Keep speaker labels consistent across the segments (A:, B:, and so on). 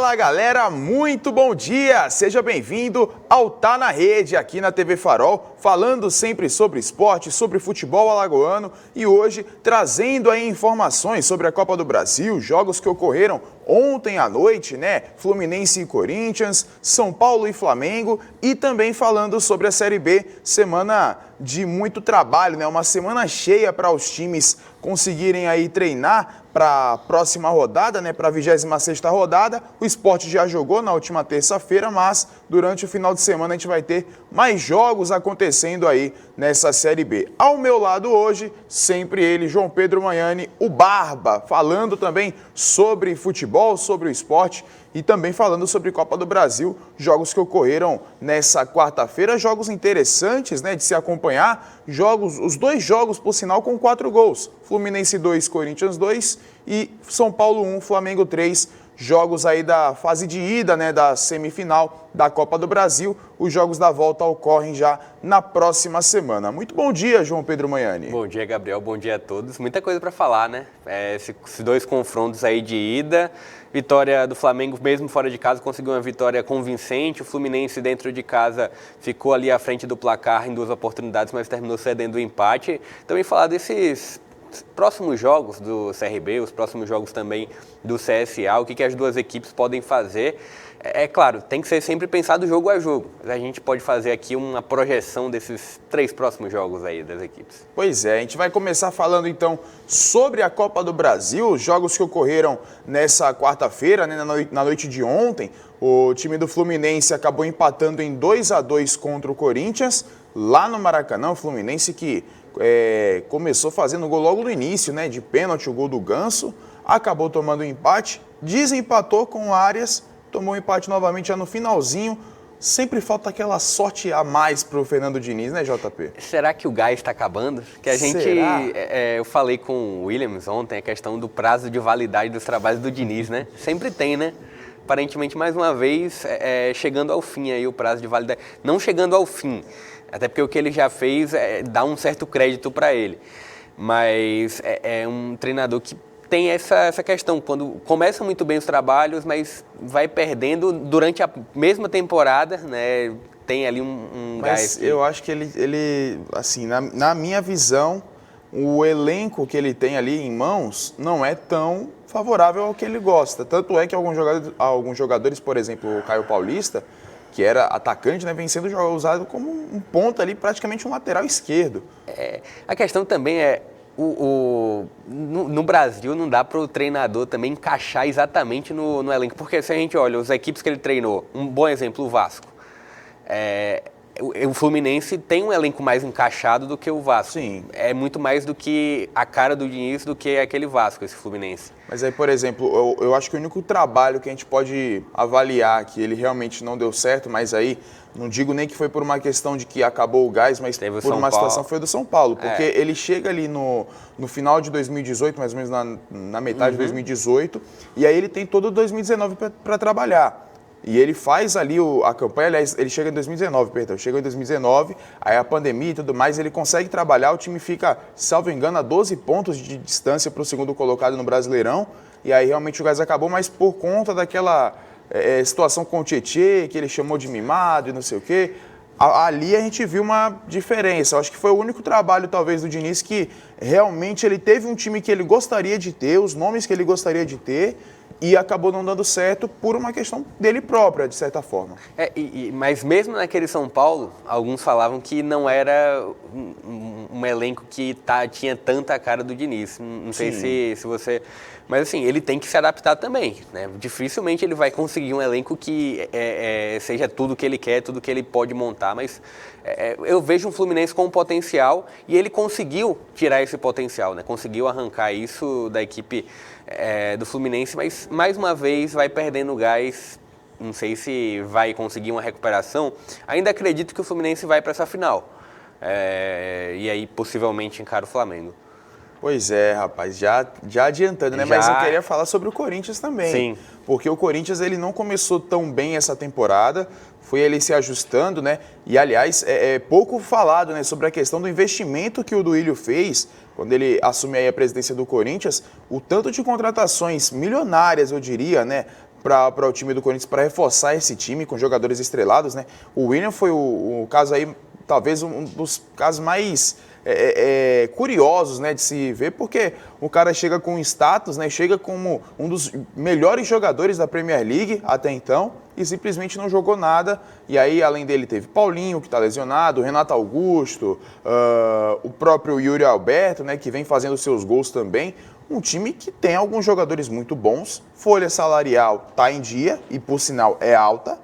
A: Fala galera, muito bom dia! Seja bem-vindo ao Tá na Rede aqui na TV Farol, falando sempre sobre esporte, sobre futebol alagoano e hoje trazendo aí informações sobre a Copa do Brasil, jogos que ocorreram ontem à noite, né? Fluminense e Corinthians, São Paulo e Flamengo e também falando sobre a Série B, semana de muito trabalho, né? Uma semana cheia para os times conseguirem aí treinar para a próxima rodada, né? Para a 26ª rodada. O Sport já jogou na última terça-feira, mas durante o final de semana a gente vai ter mais jogos acontecendo aí nessa Série B. Ao meu lado hoje, sempre ele, João Pedro Manhani, o Barba, falando também sobre futebol, sobre o esporte e também falando sobre Copa do Brasil, jogos que ocorreram nessa quarta-feira, jogos interessantes, né, de se acompanhar, os dois jogos, por sinal, com 4 gols, Fluminense 2, Corinthians 2 e São Paulo 1, Flamengo 3, jogos aí da fase de ida, né, da semifinal da Copa do Brasil. Os jogos da volta ocorrem já na próxima semana. Muito bom dia, João Pedro Manhani.
B: Bom dia, Gabriel. Bom dia a todos. Muita coisa para falar, né? Esses dois confrontos aí de ida. Vitória do Flamengo, mesmo fora de casa, conseguiu uma vitória convincente. O Fluminense, dentro de casa, ficou ali à frente do placar em 2 oportunidades, mas terminou cedendo o empate. Também falar desses próximos jogos do CRB, os próximos jogos também do CSA, o que as duas equipes podem fazer. É claro, tem que ser sempre pensado jogo a jogo. A gente pode fazer aqui uma projeção desses 3 próximos jogos aí das equipes.
A: Pois é, a gente vai começar falando então sobre a Copa do Brasil, os jogos que ocorreram nessa quarta-feira, né, na noite de ontem. O time do Fluminense acabou empatando em 2-2 contra o Corinthians, lá no Maracanã. O Fluminense que começou fazendo gol logo no início, né, de pênalti, o gol do Ganso, acabou tomando um empate, desempatou com o Arias, tomou um empate novamente já no finalzinho. Sempre falta aquela sorte a mais pro Fernando Diniz, né, JP?
B: Será que o gás está acabando? Que a gente, eu falei com o Williams ontem a questão do prazo de validade dos trabalhos do Diniz, né? Sempre tem, né? Aparentemente, mais uma vez, chegando ao fim aí o prazo de validade. Não chegando ao fim, até porque o que ele já fez dá um certo crédito para ele. Mas é um treinador que tem essa questão, quando começa muito bem os trabalhos, mas vai perdendo durante a mesma temporada, né? Tem ali um gás.
A: Mas eu acho que ele assim, na minha visão, o elenco que ele tem ali em mãos não é tão favorável ao que ele gosta. Tanto é que alguns jogadores, por exemplo, o Caio Paulista, que era atacante, né, vem sendo usado como um ponta ali, praticamente um lateral esquerdo.
B: A questão também é, no Brasil não dá para o treinador também encaixar exatamente no elenco, porque se a gente olha as equipes que ele treinou, um bom exemplo, o Vasco, o Fluminense tem um elenco mais encaixado do que o Vasco.
A: Sim.
B: É muito mais do que a cara do Diniz do que aquele Vasco, esse Fluminense.
A: Mas aí, por exemplo, eu acho que o único trabalho que a gente pode avaliar que ele realmente não deu certo, mas aí não digo nem que foi por uma questão de que acabou o gás, mas por uma situação foi do São Paulo. Porque ele chega ali no final de 2018, mais ou menos na metade de 2018, e aí ele tem todo 2019 para trabalhar. E ele faz ali a campanha, aliás, ele chega em 2019, chega em 2019, aí a pandemia e tudo mais, ele consegue trabalhar, o time fica, salvo engano, a 12 pontos de distância para o segundo colocado no Brasileirão, e aí realmente o gás acabou, mas por conta daquela situação com o Tietê, que ele chamou de mimado e não sei o quê, ali a gente viu uma diferença. Eu acho que foi o único trabalho, talvez, do Diniz que realmente ele teve um time que ele gostaria de ter, os nomes que ele gostaria de ter, e acabou não dando certo por uma questão dele própria, de certa forma.
B: Mas mesmo naquele São Paulo, alguns falavam que não era um elenco que tinha tanta cara do Diniz. Não sei se você... Mas assim, ele tem que se adaptar também, né? Dificilmente ele vai conseguir um elenco que seja tudo que ele quer, tudo que ele pode montar, mas eu vejo um Fluminense com um potencial e ele conseguiu tirar esse potencial, né? Conseguiu arrancar isso da equipe do Fluminense, mas mais uma vez vai perdendo gás. Não sei se vai conseguir uma recuperação. Ainda acredito que o Fluminense vai para essa final e aí possivelmente encara o Flamengo.
A: Pois é, rapaz, já adiantando, né? Mas eu queria falar sobre o Corinthians também.
B: Sim.
A: Porque o Corinthians ele não começou tão bem essa temporada, foi ele se ajustando, né? E, aliás, é pouco falado, né, sobre a questão do investimento que o Duílio fez quando ele assumiu aí a presidência do Corinthians, o tanto de contratações milionárias, eu diria, né? para o time do Corinthians para reforçar esse time com jogadores estrelados, né? O William foi o caso aí, talvez um dos casos mais curiosos, né, de se ver, porque o cara chega com status, né, chega como um dos melhores jogadores da Premier League até então e simplesmente não jogou nada. E aí, além dele, teve Paulinho, que está lesionado, Renato Augusto, o próprio Yuri Alberto, né, que vem fazendo seus gols também. Um time que tem alguns jogadores muito bons, folha salarial está em dia e, por sinal, é alta.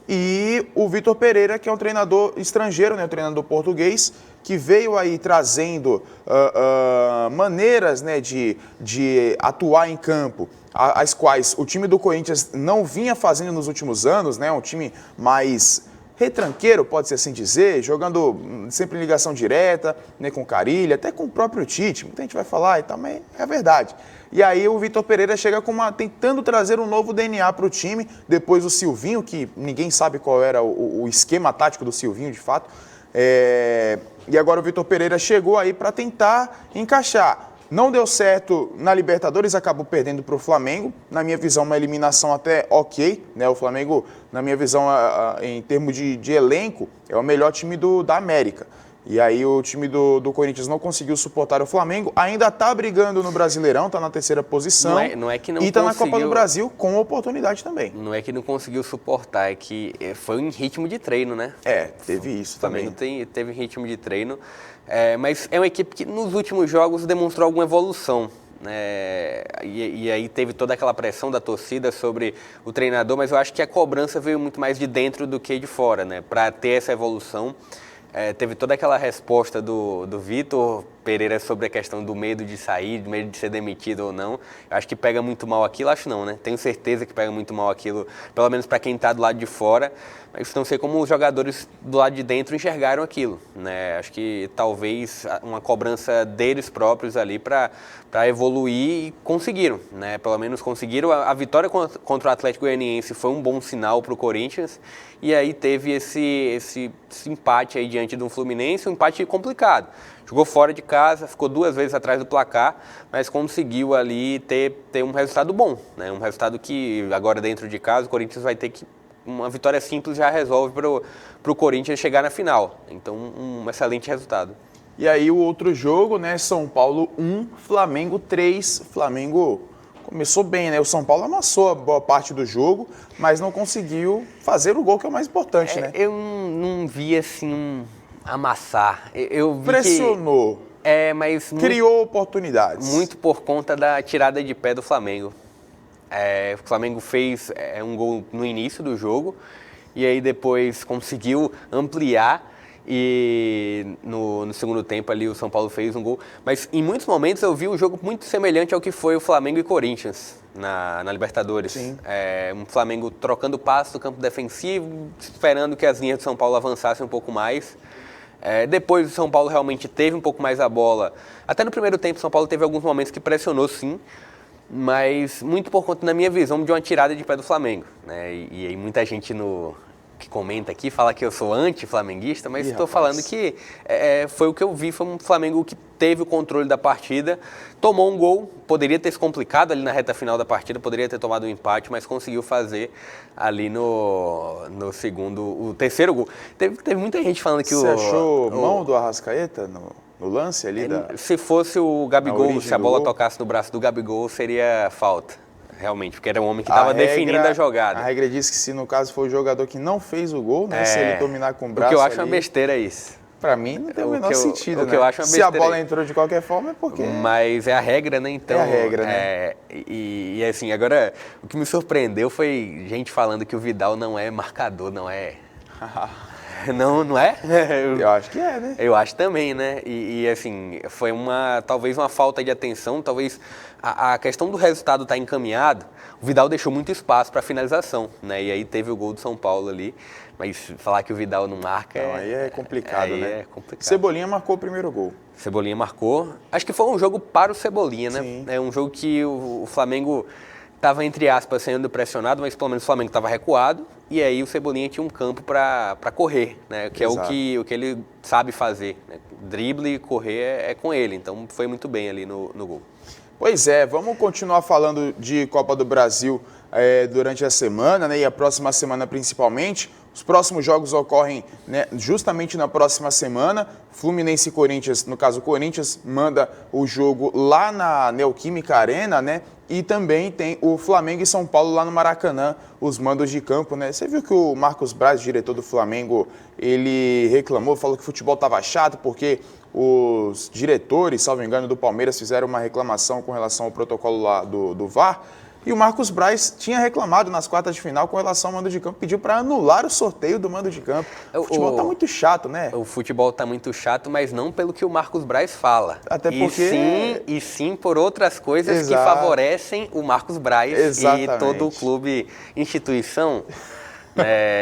A: E o Vitor Pereira, que é um treinador estrangeiro, né, um treinador português, que veio aí trazendo maneiras, né, de atuar em campo, as quais o time do Corinthians não vinha fazendo nos últimos anos, né, um time mais retranqueiro, pode-se assim dizer, jogando sempre em ligação direta, né, com Carille, até com o próprio Tite, muita gente vai falar e tal, mas é verdade. E aí o Vitor Pereira chega tentando trazer um novo DNA para o time, depois o Silvinho, que ninguém sabe qual era o esquema tático do Silvinho, de fato. E agora o Vitor Pereira chegou aí para tentar encaixar. Não deu certo na Libertadores, acabou perdendo para o Flamengo. Na minha visão, uma eliminação até ok, né? O Flamengo, na minha visão, em termos de elenco, é o melhor time da América. E aí o time do Corinthians não conseguiu suportar o Flamengo, ainda está brigando no Brasileirão, está na terceira posição.
B: Não é que não
A: e está na Copa do Brasil com oportunidade também.
B: Não é que não conseguiu suportar, é que foi em ritmo de treino, né?
A: Teve isso também.
B: O Flamengo teve ritmo de treino, mas é uma equipe que nos últimos jogos demonstrou alguma evolução. E aí teve toda aquela pressão da torcida sobre o treinador, mas eu acho que a cobrança veio muito mais de dentro do que de fora, né? Para ter essa evolução. Teve toda aquela resposta do Vitor Pereira sobre a questão do medo de sair, do medo de ser demitido ou não. Eu acho que pega muito mal aquilo, acho não, né? Tenho certeza que pega muito mal aquilo, pelo menos para quem está do lado de fora. Mas não sei como os jogadores do lado de dentro enxergaram aquilo, né? Acho que talvez uma cobrança deles próprios ali para evoluir e conseguiram, né? Pelo menos conseguiram. A vitória contra o Atlético Goianiense foi um bom sinal para o Corinthians. E aí teve esse empate aí diante do Fluminense, um empate complicado. Jogou fora de casa, ficou 2 vezes atrás do placar, mas conseguiu ali ter um resultado bom, né? Um resultado que agora dentro de casa o Corinthians vai ter que... Uma vitória simples já resolve para o Corinthians chegar na final. Então, um excelente resultado.
A: E aí o outro jogo, né? São Paulo 1, Flamengo 3. Flamengo começou bem, né? O São Paulo amassou a boa parte do jogo, mas não conseguiu fazer o gol, que é o mais importante, né?
B: Eu não vi assim amassar. Eu vi
A: pressionou.
B: Mas
A: criou oportunidades.
B: Muito por conta da tirada de pé do Flamengo. O Flamengo fez um gol no início do jogo e aí depois conseguiu ampliar e no segundo tempo ali o São Paulo fez um gol. Mas em muitos momentos eu vi um jogo muito semelhante ao que foi o Flamengo e Corinthians na Libertadores.
A: Sim.
B: Um Flamengo trocando passos do campo defensivo, esperando que as linhas do São Paulo avançassem um pouco mais. Depois o São Paulo realmente teve um pouco mais a bola. Até no primeiro tempo o São Paulo teve alguns momentos que pressionou sim, mas muito por conta, na minha visão, de uma tirada de pé do Flamengo, né? E aí muita gente que comenta aqui fala que eu sou anti-flamenguista, mas estou falando que foi o que eu vi, foi um Flamengo que teve o controle da partida, tomou um gol, poderia ter se complicado ali na reta final da partida, poderia ter tomado um empate, mas conseguiu fazer ali no o terceiro gol. Teve muita gente falando que
A: Você achou mão do Arrascaeta no lance ali?
B: Se fosse o Gabigol, se a bola tocasse no braço do Gabigol, seria falta. Realmente, porque era um homem que estava definindo a jogada.
A: A regra diz que se no caso for o jogador que não fez o gol, né, se ele dominar com o braço.
B: O que eu acho uma besteira isso.
A: Pra mim não tem o menor sentido, né?
B: Eu acho uma
A: se a bola entrou de qualquer forma é porque...
B: Mas é a regra, né? Então,
A: é a regra, né?
B: E assim, agora, o que me surpreendeu foi gente falando que o Vidal não é marcador, não é... Não é?
A: Eu acho que é, né?
B: Eu acho também, né? E assim, foi talvez uma falta de atenção, talvez a questão do resultado estar encaminhado, o Vidal deixou muito espaço para finalização, né? E aí teve o gol do São Paulo ali, mas falar que o Vidal não marca...
A: Não, aí é complicado, né?
B: É complicado.
A: Cebolinha marcou o primeiro gol.
B: Cebolinha marcou. Acho que foi um jogo para o Cebolinha, né?
A: Sim.
B: É um jogo que o Flamengo estava, entre aspas, sendo pressionado, mas pelo menos o Flamengo estava recuado. E aí o Cebolinha tinha um campo para correr, né? Que
A: Exato.
B: é o que ele sabe fazer, né? Drible e correr é com ele. Então foi muito bem ali no gol.
A: Pois é, vamos continuar falando de Copa do Brasil durante a semana, né, e a próxima semana principalmente. Os próximos jogos ocorrem, né, justamente na próxima semana. Fluminense e Corinthians, no caso o Corinthians, manda o jogo lá na Neoquímica Arena, né? E também tem o Flamengo e São Paulo lá no Maracanã, os mandos de campo, né? Você viu que o Marcos Braz, diretor do Flamengo, ele reclamou, falou que o futebol estava chato porque os diretores, salvo engano, do Palmeiras fizeram uma reclamação com relação ao protocolo lá do VAR. E o Marcos Braz tinha reclamado nas quartas de final com relação ao mando de campo, pediu para anular o sorteio do mando de campo. O futebol está muito chato, né?
B: O futebol está muito chato, mas não pelo que o Marcos Braz fala.
A: Até porque...
B: E sim por outras coisas
A: Exato.
B: que favorecem o Marcos Braz.
A: Exatamente.
B: E todo o clube, instituição.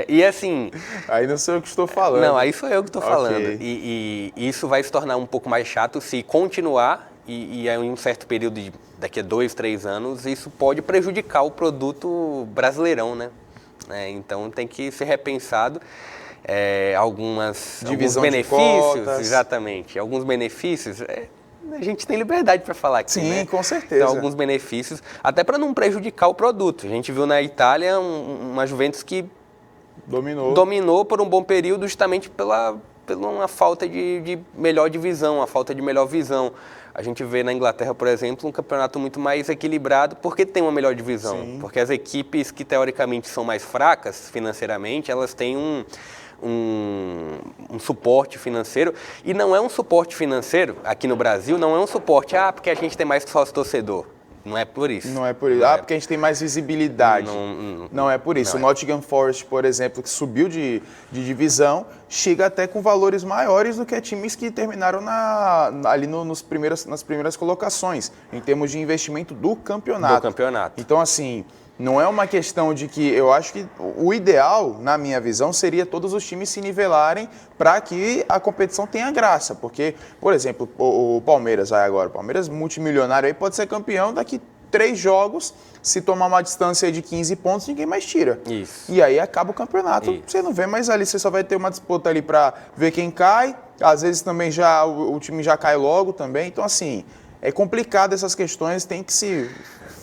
B: E assim...
A: Aí não sou eu que estou falando.
B: Não, aí sou eu que estou falando.
A: Okay.
B: E isso vai se tornar um pouco mais chato se continuar e em um certo período, daqui a 2, 3 anos, isso pode prejudicar o produto brasileirão, né? Então tem que ser repensado alguns benefícios. Exatamente. Alguns benefícios... A gente tem liberdade para falar aqui,
A: sim,
B: né?
A: Com certeza.
B: Então, alguns benefícios, até para não prejudicar o produto. A gente viu na Itália uma Juventus que dominou por um bom período justamente pela uma falta de melhor divisão, uma falta de melhor visão. A gente vê na Inglaterra, por exemplo, um campeonato muito mais equilibrado porque tem uma melhor divisão. Sim. Porque as equipes que teoricamente são mais fracas financeiramente, elas têm um suporte financeiro, e não é um suporte financeiro, aqui no Brasil, não é um suporte, porque a gente tem mais sócio-torcedor. Não é por isso.
A: Não é por isso. Porque a gente tem mais visibilidade. Não é por isso. O Nottingham Forest, por exemplo, que subiu de divisão, chega até com valores maiores do que times que terminaram ali nas primeiras colocações, em termos de investimento do campeonato. Então, assim... Não é uma questão de que eu acho que o ideal, na minha visão, seria todos os times se nivelarem para que a competição tenha graça. Porque, por exemplo, o Palmeiras vai agora. O Palmeiras multimilionário aí pode ser campeão daqui 3 jogos. Se tomar uma distância de 15 pontos, ninguém mais tira.
B: Isso.
A: E aí acaba o campeonato. Isso. Você não vê mais ali, você só vai ter uma disputa ali para ver quem cai. Às vezes também o time já cai logo também. Então, assim, é complicado essas questões, tem que se...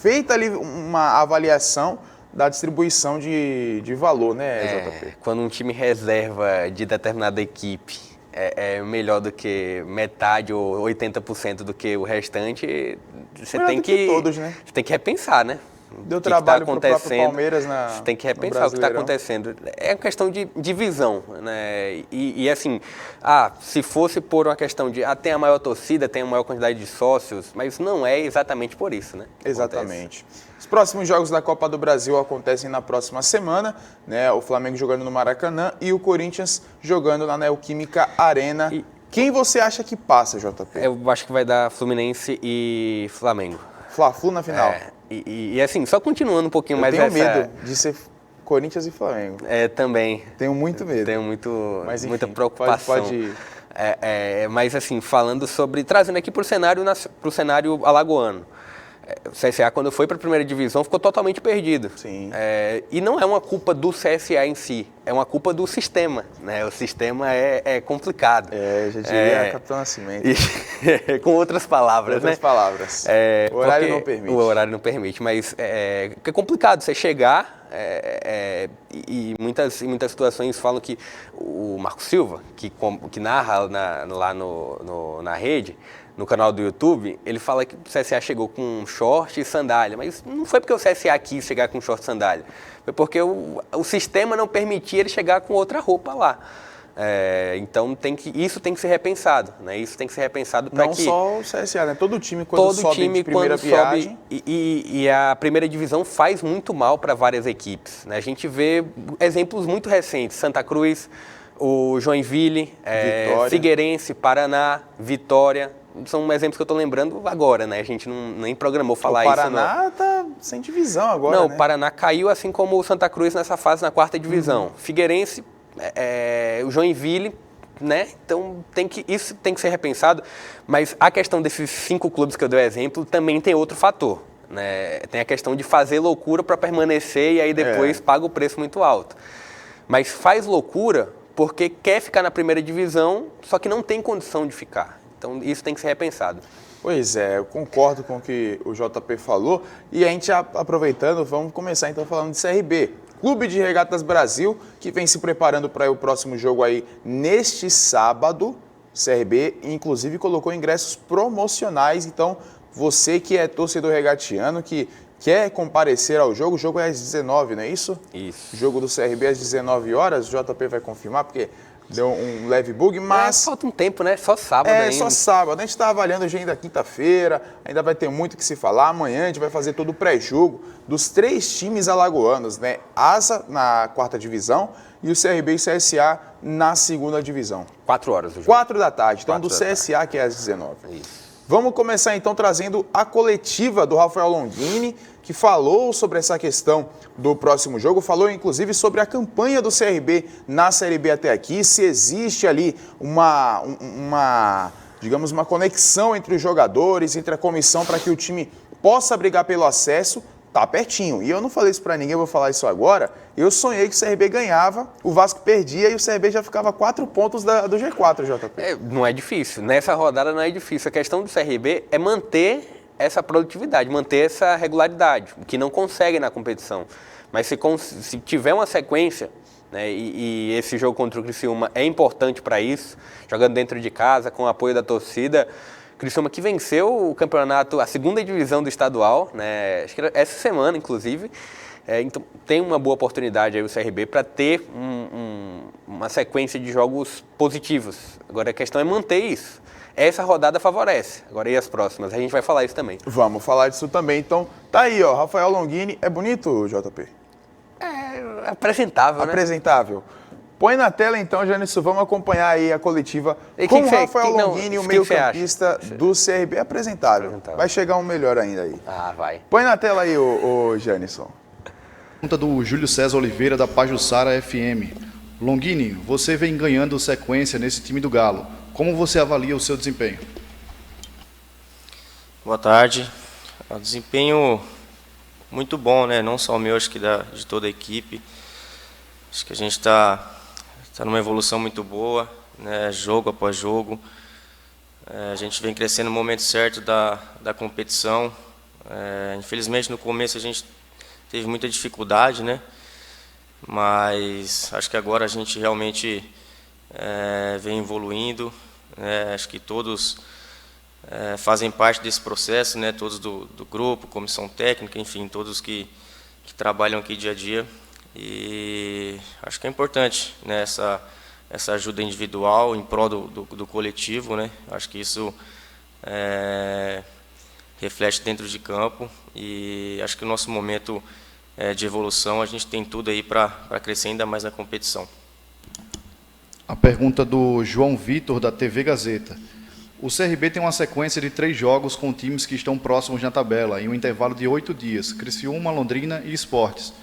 A: feita ali uma avaliação da distribuição de valor, né, JP?
B: Quando um time reserva de determinada equipe é melhor do que metade ou 80% do que o restante, você tem que
A: todos, né?
B: Você tem que repensar, né?
A: Deu trabalho para o próprio Palmeiras
B: Você tem que repensar o que está acontecendo. É uma questão de visão, né? E assim, se fosse por uma questão de tem a maior torcida, tem a maior quantidade de sócios, mas não é exatamente por isso, né?
A: Exatamente. Os próximos jogos da Copa do Brasil acontecem na próxima semana, né? O Flamengo jogando no Maracanã e o Corinthians jogando na Neoquímica Arena. Quem você acha que passa, JP?
B: Eu acho que vai dar Fluminense e Flamengo.
A: Fla-Flu na final.
B: E assim, só continuando um pouquinho mais
A: essa... Eu tenho medo de ser Corinthians e Flamengo.
B: Também.
A: Tenho muito medo.
B: Tenho
A: Mas, enfim,
B: muita preocupação.
A: Pode ir.
B: Mas assim, falando trazendo aqui para o cenário alagoano. O CSA, quando foi para a primeira divisão, ficou totalmente perdido.
A: Sim.
B: E não é uma culpa do CSA em si, é uma culpa do sistema, né? O sistema é complicado.
A: Já diria Capitão Nascimento.
B: Com outras palavras,
A: outras palavras. O horário não permite.
B: O horário não permite, mas é complicado você chegar e muitas situações falam que o Marco Silva, que narra lá na rede, no canal do YouTube, ele fala que o CSA chegou com short e sandália, mas não foi porque o CSA quis chegar com short e sandália, foi porque o sistema não permitia ele chegar com outra roupa lá. Então isso tem que ser repensado, né? Isso tem que ser repensado para que...
A: Não só o CSA, né? Todo time quando sobe de primeira viagem...
B: E a primeira divisão faz muito mal para várias equipes, né? A gente vê exemplos muito recentes, Santa Cruz, o Joinville, Figueirense, Paraná, Vitória... São exemplos que eu estou lembrando agora, né? A gente nem programou falar isso.
A: O Paraná está sem divisão agora,
B: Não,
A: né?
B: O Paraná caiu assim como o Santa Cruz nessa fase, na 4ª divisão. Figueirense, o Joinville, né? Então isso tem que ser repensado. Mas a questão desses 5 clubes que eu dei exemplo também tem outro fator, né? Tem a questão de fazer loucura para permanecer e aí depois paga o preço muito alto. Mas faz loucura porque quer ficar na primeira divisão, só que não tem condição de ficar. Então, isso tem que ser repensado.
A: Pois é, eu concordo com o que o JP falou. E a gente, aproveitando, vamos começar então falando de CRB. Clube de Regatas Brasil, que vem se preparando para o próximo jogo aí neste sábado. CRB, inclusive, colocou ingressos promocionais. Então, você que é torcedor regatiano, que quer comparecer ao jogo, o jogo é às 19, não é isso?
B: Isso.
A: O jogo do CRB é às 19 horas, o JP vai confirmar, porque deu um leve bug, mas...
B: falta um tempo, né? Só sábado ainda.
A: Só sábado. A gente está avaliando hoje ainda quinta-feira, ainda vai ter muito o que se falar. Amanhã a gente vai fazer todo o pré-jogo dos 3 times alagoanos, né? Asa na 4ª divisão e o CRB e CSA na 2ª divisão.
B: 4 horas o jogo.
A: 4 da tarde, então do CSA que é às 19.
B: Isso.
A: Vamos começar então trazendo a coletiva do Rafael Longini, que falou sobre essa questão do próximo jogo, falou inclusive sobre a campanha do CRB na Série B até aqui, se existe ali digamos, uma conexão entre os jogadores, entre a comissão para que o time possa brigar pelo acesso. Tá pertinho. E eu não falei isso pra ninguém, eu vou falar isso agora. Eu sonhei que o CRB ganhava, o Vasco perdia e o CRB já ficava 4 pontos do G4, JP.
B: Não é difícil. Nessa rodada não é difícil. A questão do CRB é manter essa produtividade, manter essa regularidade, o que não consegue na competição. Mas se tiver uma sequência, né, e esse jogo contra o Criciúma é importante para isso, jogando dentro de casa, com o apoio da torcida, Criciúma que venceu o campeonato, a 2ª divisão do estadual, né, acho que essa semana, inclusive. Então, tem uma boa oportunidade aí o CRB para ter uma sequência de jogos positivos. Agora, a questão é manter isso. Essa rodada favorece. Agora, e as próximas? A gente vai falar isso também.
A: Vamos falar disso também. Então, tá aí, ó, Rafael Longini. É bonito, JP?
B: É apresentável, né?
A: Apresentável. Põe na tela então, Jânison, vamos acompanhar aí a coletiva com o Rafael Longini, o meio-campista do CRB. Apresentável. Vai chegar um melhor ainda aí.
B: Vai.
A: Põe na tela aí, o Jânison.
C: Pergunta do Júlio César Oliveira, da Pajuçara FM. Longini, você vem ganhando sequência nesse time do Galo. Como você avalia o seu desempenho?
D: Boa tarde. O desempenho muito bom, né? Não só o meu, acho que de toda a equipe. Acho que a gente está numa evolução muito boa, né? Jogo após jogo. A gente vem crescendo no momento certo da competição. Infelizmente, no começo a gente teve muita dificuldade, né? Mas acho que agora a gente realmente vem evoluindo. Acho que todos fazem parte desse processo, né? Todos do grupo, comissão técnica, enfim, todos que trabalham aqui dia a dia. E acho que é importante, né, essa ajuda individual em prol do coletivo, né? Acho que isso reflete dentro de campo e acho que o nosso momento de evolução, a gente tem tudo aí para crescer ainda mais na competição.
C: A pergunta do João Vitor, da TV Gazeta. O CRB tem uma sequência de 3 jogos com times que estão próximos na tabela, em um intervalo de 8 dias, Criciúma, Londrina e Esportes.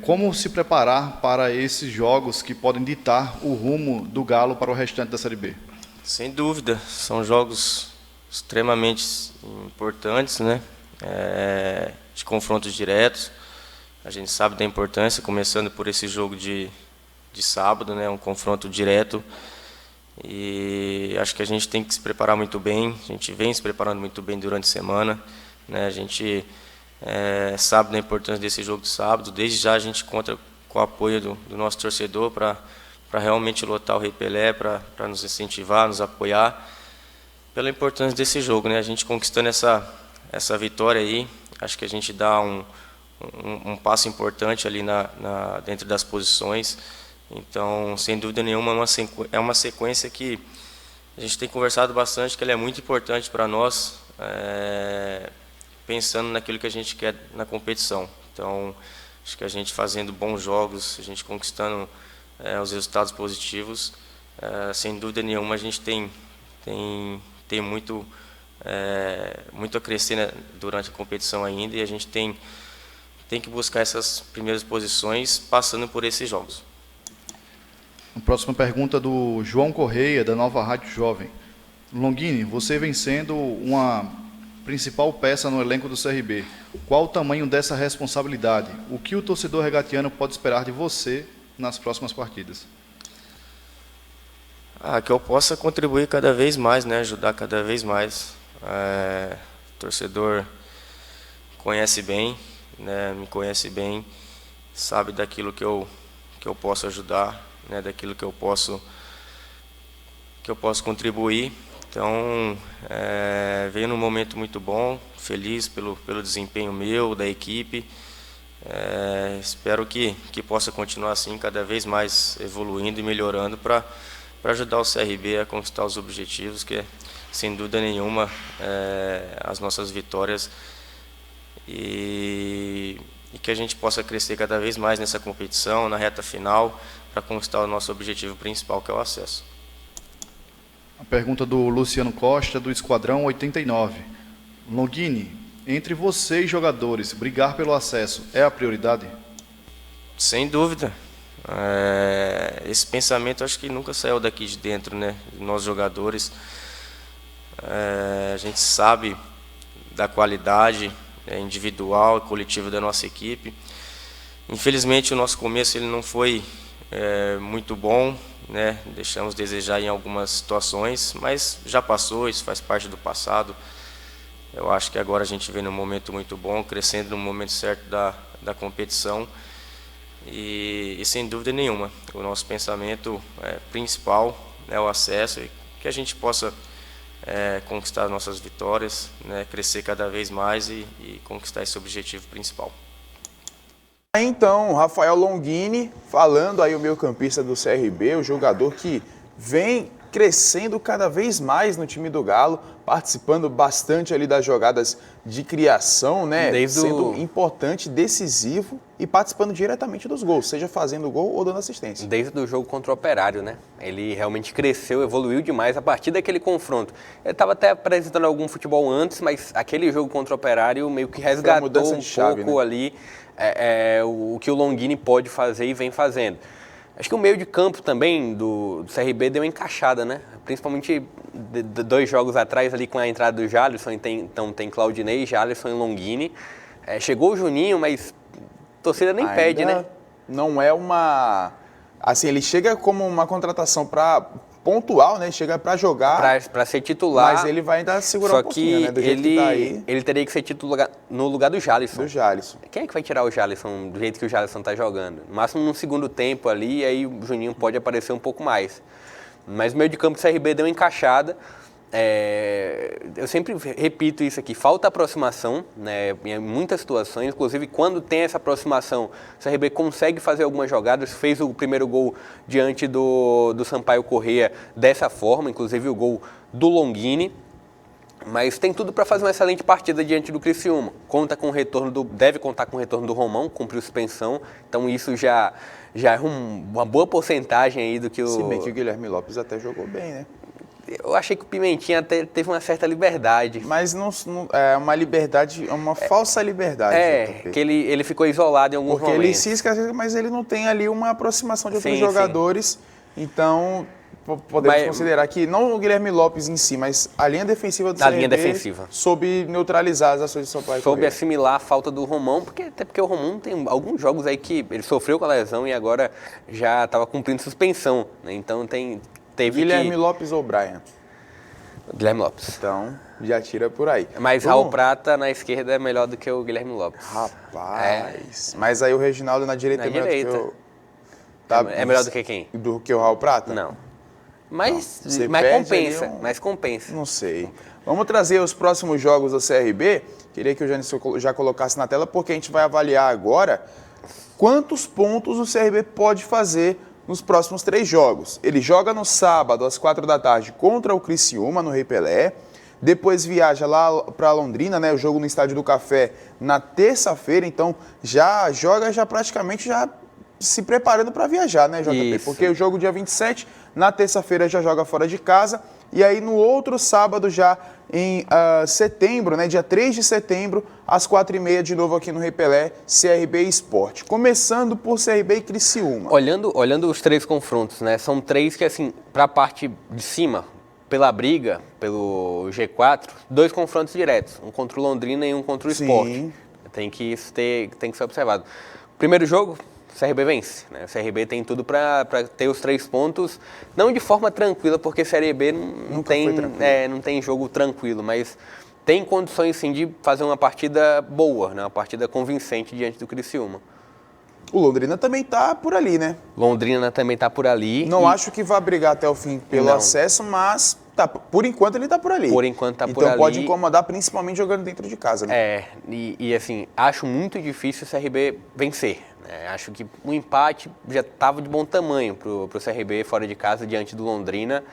C: Como se preparar para esses jogos que podem ditar o rumo do Galo para o restante da Série B?
D: Sem dúvida, são jogos extremamente importantes, né? De confrontos diretos. A gente sabe da importância, começando por esse jogo de sábado, né? Um confronto direto. E acho que a gente tem que se preparar muito bem. A gente vem se preparando muito bem durante a semana, né? A gente sabe da importância desse jogo de sábado. Desde já a gente conta com o apoio do nosso torcedor para realmente lotar o Rei Pelé, para nos incentivar, nos apoiar, pela importância desse jogo, né? A gente conquistando essa vitória aí, acho que a gente dá um passo importante ali dentro das posições. Então, sem dúvida nenhuma, é uma sequência que a gente tem conversado bastante, que ela é muito importante para nós, pensando naquilo que a gente quer na competição. Então, acho que a gente fazendo bons jogos, a gente conquistando os resultados positivos, sem dúvida nenhuma a gente tem muito a crescer, né, durante a competição ainda, e a gente tem que buscar essas primeiras posições passando por esses jogos.
C: A próxima pergunta do João Correia, da Nova Rádio Jovem. Longini, você vem sendo uma principal peça no elenco do CRB. Qual o tamanho dessa responsabilidade? O que o torcedor regatiano pode esperar de você nas próximas partidas?
D: Que eu possa contribuir cada vez mais, né? Ajudar cada vez mais. O torcedor conhece bem, né, me conhece bem, sabe daquilo que eu posso ajudar, né, daquilo que eu posso contribuir. Então, veio num momento muito bom, feliz pelo desempenho meu, da equipe. Espero que possa continuar assim, cada vez mais evoluindo e melhorando para ajudar o CRB a conquistar os objetivos, que sem dúvida nenhuma as nossas vitórias, e que a gente possa crescer cada vez mais nessa competição, na reta final, para conquistar o nosso objetivo principal, que é o acesso.
C: A pergunta do Luciano Costa, do Esquadrão 89. Longini, entre vocês jogadores, brigar pelo acesso é a prioridade?
D: Sem dúvida. Esse pensamento acho que nunca saiu daqui de dentro, né? Nós jogadores, a gente sabe da qualidade individual e coletiva da nossa equipe. Infelizmente o nosso começo ele não foi muito bom, né? Deixamos desejar em algumas situações, mas já passou, isso faz parte do passado. Eu acho que agora a gente vem num momento muito bom, crescendo no momento certo da competição, e sem dúvida nenhuma o nosso pensamento principal é o acesso, e que a gente possa conquistar nossas vitórias, né? Crescer cada vez mais e conquistar esse objetivo principal.
A: Então, Rafael Longini, falando aí o meio-campista do CRB, o jogador que vem crescendo cada vez mais no time do Galo, participando bastante ali das jogadas de criação, né? Sendo importante, decisivo e participando diretamente dos gols, seja fazendo gol ou dando assistência.
B: Desde o jogo contra o Operário, né? Ele realmente cresceu, evoluiu demais a partir daquele confronto. Ele estava até apresentando algum futebol antes, mas aquele jogo contra o Operário meio que resgatou um pouco, né, ali o que o Longini pode fazer e vem fazendo. Acho que o meio de campo também do CRB deu uma encaixada, né? Principalmente dois jogos atrás ali com a entrada do Jalisson, então tem Claudinei, Jalisson e Longini. Chegou o Juninho, mas a torcida nem pede, né?
A: Não é uma... Assim, ele chega como uma contratação pontual, né? Chega para jogar.
B: Para ser titular.
A: Mas ele vai ainda segurar um pouquinho, né? Do jeito que tá aí.
B: Ele teria que ser titular no lugar do Jalisson.
A: Do Jalisson.
B: Quem é que vai tirar o Jalisson do jeito que o Jalisson tá jogando? No máximo no segundo tempo ali, aí o Juninho pode aparecer um pouco mais. Mas o meio de campo do CRB deu uma encaixada. Eu sempre repito isso aqui, falta aproximação, né, em muitas situações, inclusive quando tem essa aproximação, o CRB consegue fazer algumas jogadas, fez o primeiro gol diante do Sampaio Corrêa dessa forma, inclusive o gol do Longini, mas tem tudo para fazer uma excelente partida diante do Criciúma. Deve contar com o retorno do Romão, cumpriu suspensão, então isso já é uma boa porcentagem aí do que o...
A: Se bem que o Guilherme Lopes até jogou bem, né?
B: Eu achei que o Pimentinha até teve uma certa liberdade.
A: Mas não é uma liberdade, é uma falsa liberdade.
B: Que ele ficou isolado em alguns momentos.
A: Porque ele cisca, mas ele não tem ali uma aproximação de outros jogadores. Então, podemos considerar que, não o Guilherme Lopes em si, mas a linha defensiva do CRB soube neutralizar as ações do Sampaio Corrêa.
B: Soube assimilar a falta do Romão, até porque o Romão tem alguns jogos aí que ele sofreu com a lesão e agora já estava cumprindo suspensão, né? Então
A: Guilherme Lopes ou Brian?
B: Guilherme Lopes.
A: Então, já tira por aí.
B: Mas Raul Prata na esquerda é melhor do que o Guilherme Lopes.
A: Rapaz. Mas aí o Reginaldo na direita é melhor do que o...
B: É melhor do que quem?
A: Do que o Raul Prata?
B: Não. Mas compensa. Mas compensa.
A: Não sei. Vamos trazer os próximos jogos do CRB. Queria que o Jânio já colocasse na tela, porque a gente vai avaliar agora quantos pontos o CRB pode fazer nos próximos 3 jogos. Ele joga no sábado, às 4 da tarde, contra o Criciúma, no Rei Pelé. Depois viaja lá para Londrina, né? O jogo no Estádio do Café na terça-feira. Então, já joga praticamente se preparando para viajar, né, JP?
B: Isso.
A: Porque o jogo dia 27, na terça-feira já joga fora de casa. E aí, no outro sábado, já em setembro, né, dia 3 de setembro, às 4h30, de novo aqui no Rei Pelé, CRB Sport. Começando por CRB e Criciúma.
B: Olhando os 3 confrontos, né, são 3 que, assim, para a parte de cima, pela briga, pelo G4, 2 confrontos diretos, um contra o Londrina e um contra o Sport. Tem que ser observado. Primeiro jogo, o CRB vence, né? O CRB tem tudo para ter os 3 pontos, não de forma tranquila, porque o CRB não tem jogo tranquilo, mas tem condições sim de fazer uma partida boa, né? Uma partida convincente diante do Criciúma.
A: O Londrina também tá por ali, né?
B: Londrina também tá por ali.
A: Não acho que vá brigar até o fim pelo acesso, mas por enquanto ele tá por ali.
B: Por enquanto tá por ali.
A: Então pode incomodar, principalmente jogando dentro de casa, né?
B: E assim, acho muito difícil o CRB vencer. Né? Acho que um empate já estava de bom tamanho pro CRB fora de casa diante do Londrina.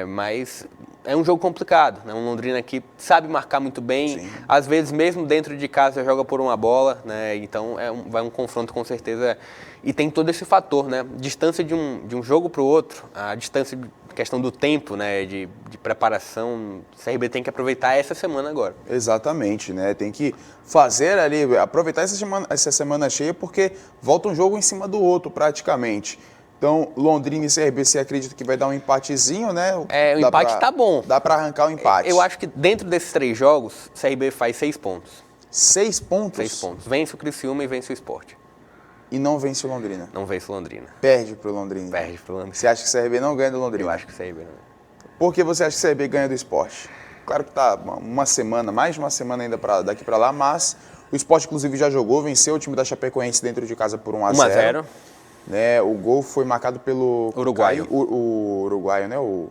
B: Mas é um jogo complicado, né? Um Londrina que sabe marcar muito bem, sim. Às vezes mesmo dentro de casa joga por uma bola, né? Então vai um confronto com certeza, e tem todo esse fator, né? Distância de um jogo para o outro, a distância, questão do tempo, né? De preparação, o CRB tem que aproveitar essa semana agora.
A: Exatamente, né? Tem que fazer ali, aproveitar essa semana cheia, porque volta um jogo em cima do outro praticamente. Então, Londrina e CRB, você acredita que vai dar um empatezinho, né?
B: O empate tá bom.
A: Dá para arrancar o empate.
B: Eu acho que dentro desses 3 jogos, o CRB faz 6 pontos.
A: 6 pontos?
B: 6 pontos. Vence o Criciúma e vence o Sport.
A: E não vence o Londrina?
B: Não vence o Londrina.
A: Perde pro Londrina?
B: Perde pro Londrina.
A: Você acha que o CRB não ganha do Londrina?
B: Eu acho que o CRB não ganha.
A: Por que você acha que o CRB ganha do Sport? Claro que tá uma semana, mais de uma semana ainda daqui para lá, mas o Sport inclusive já jogou, venceu o time da Chapecoense dentro de casa por 1-0.
B: 1-0.
A: Né, o gol foi marcado pelo
B: uruguaio.
A: O uruguaio, né? O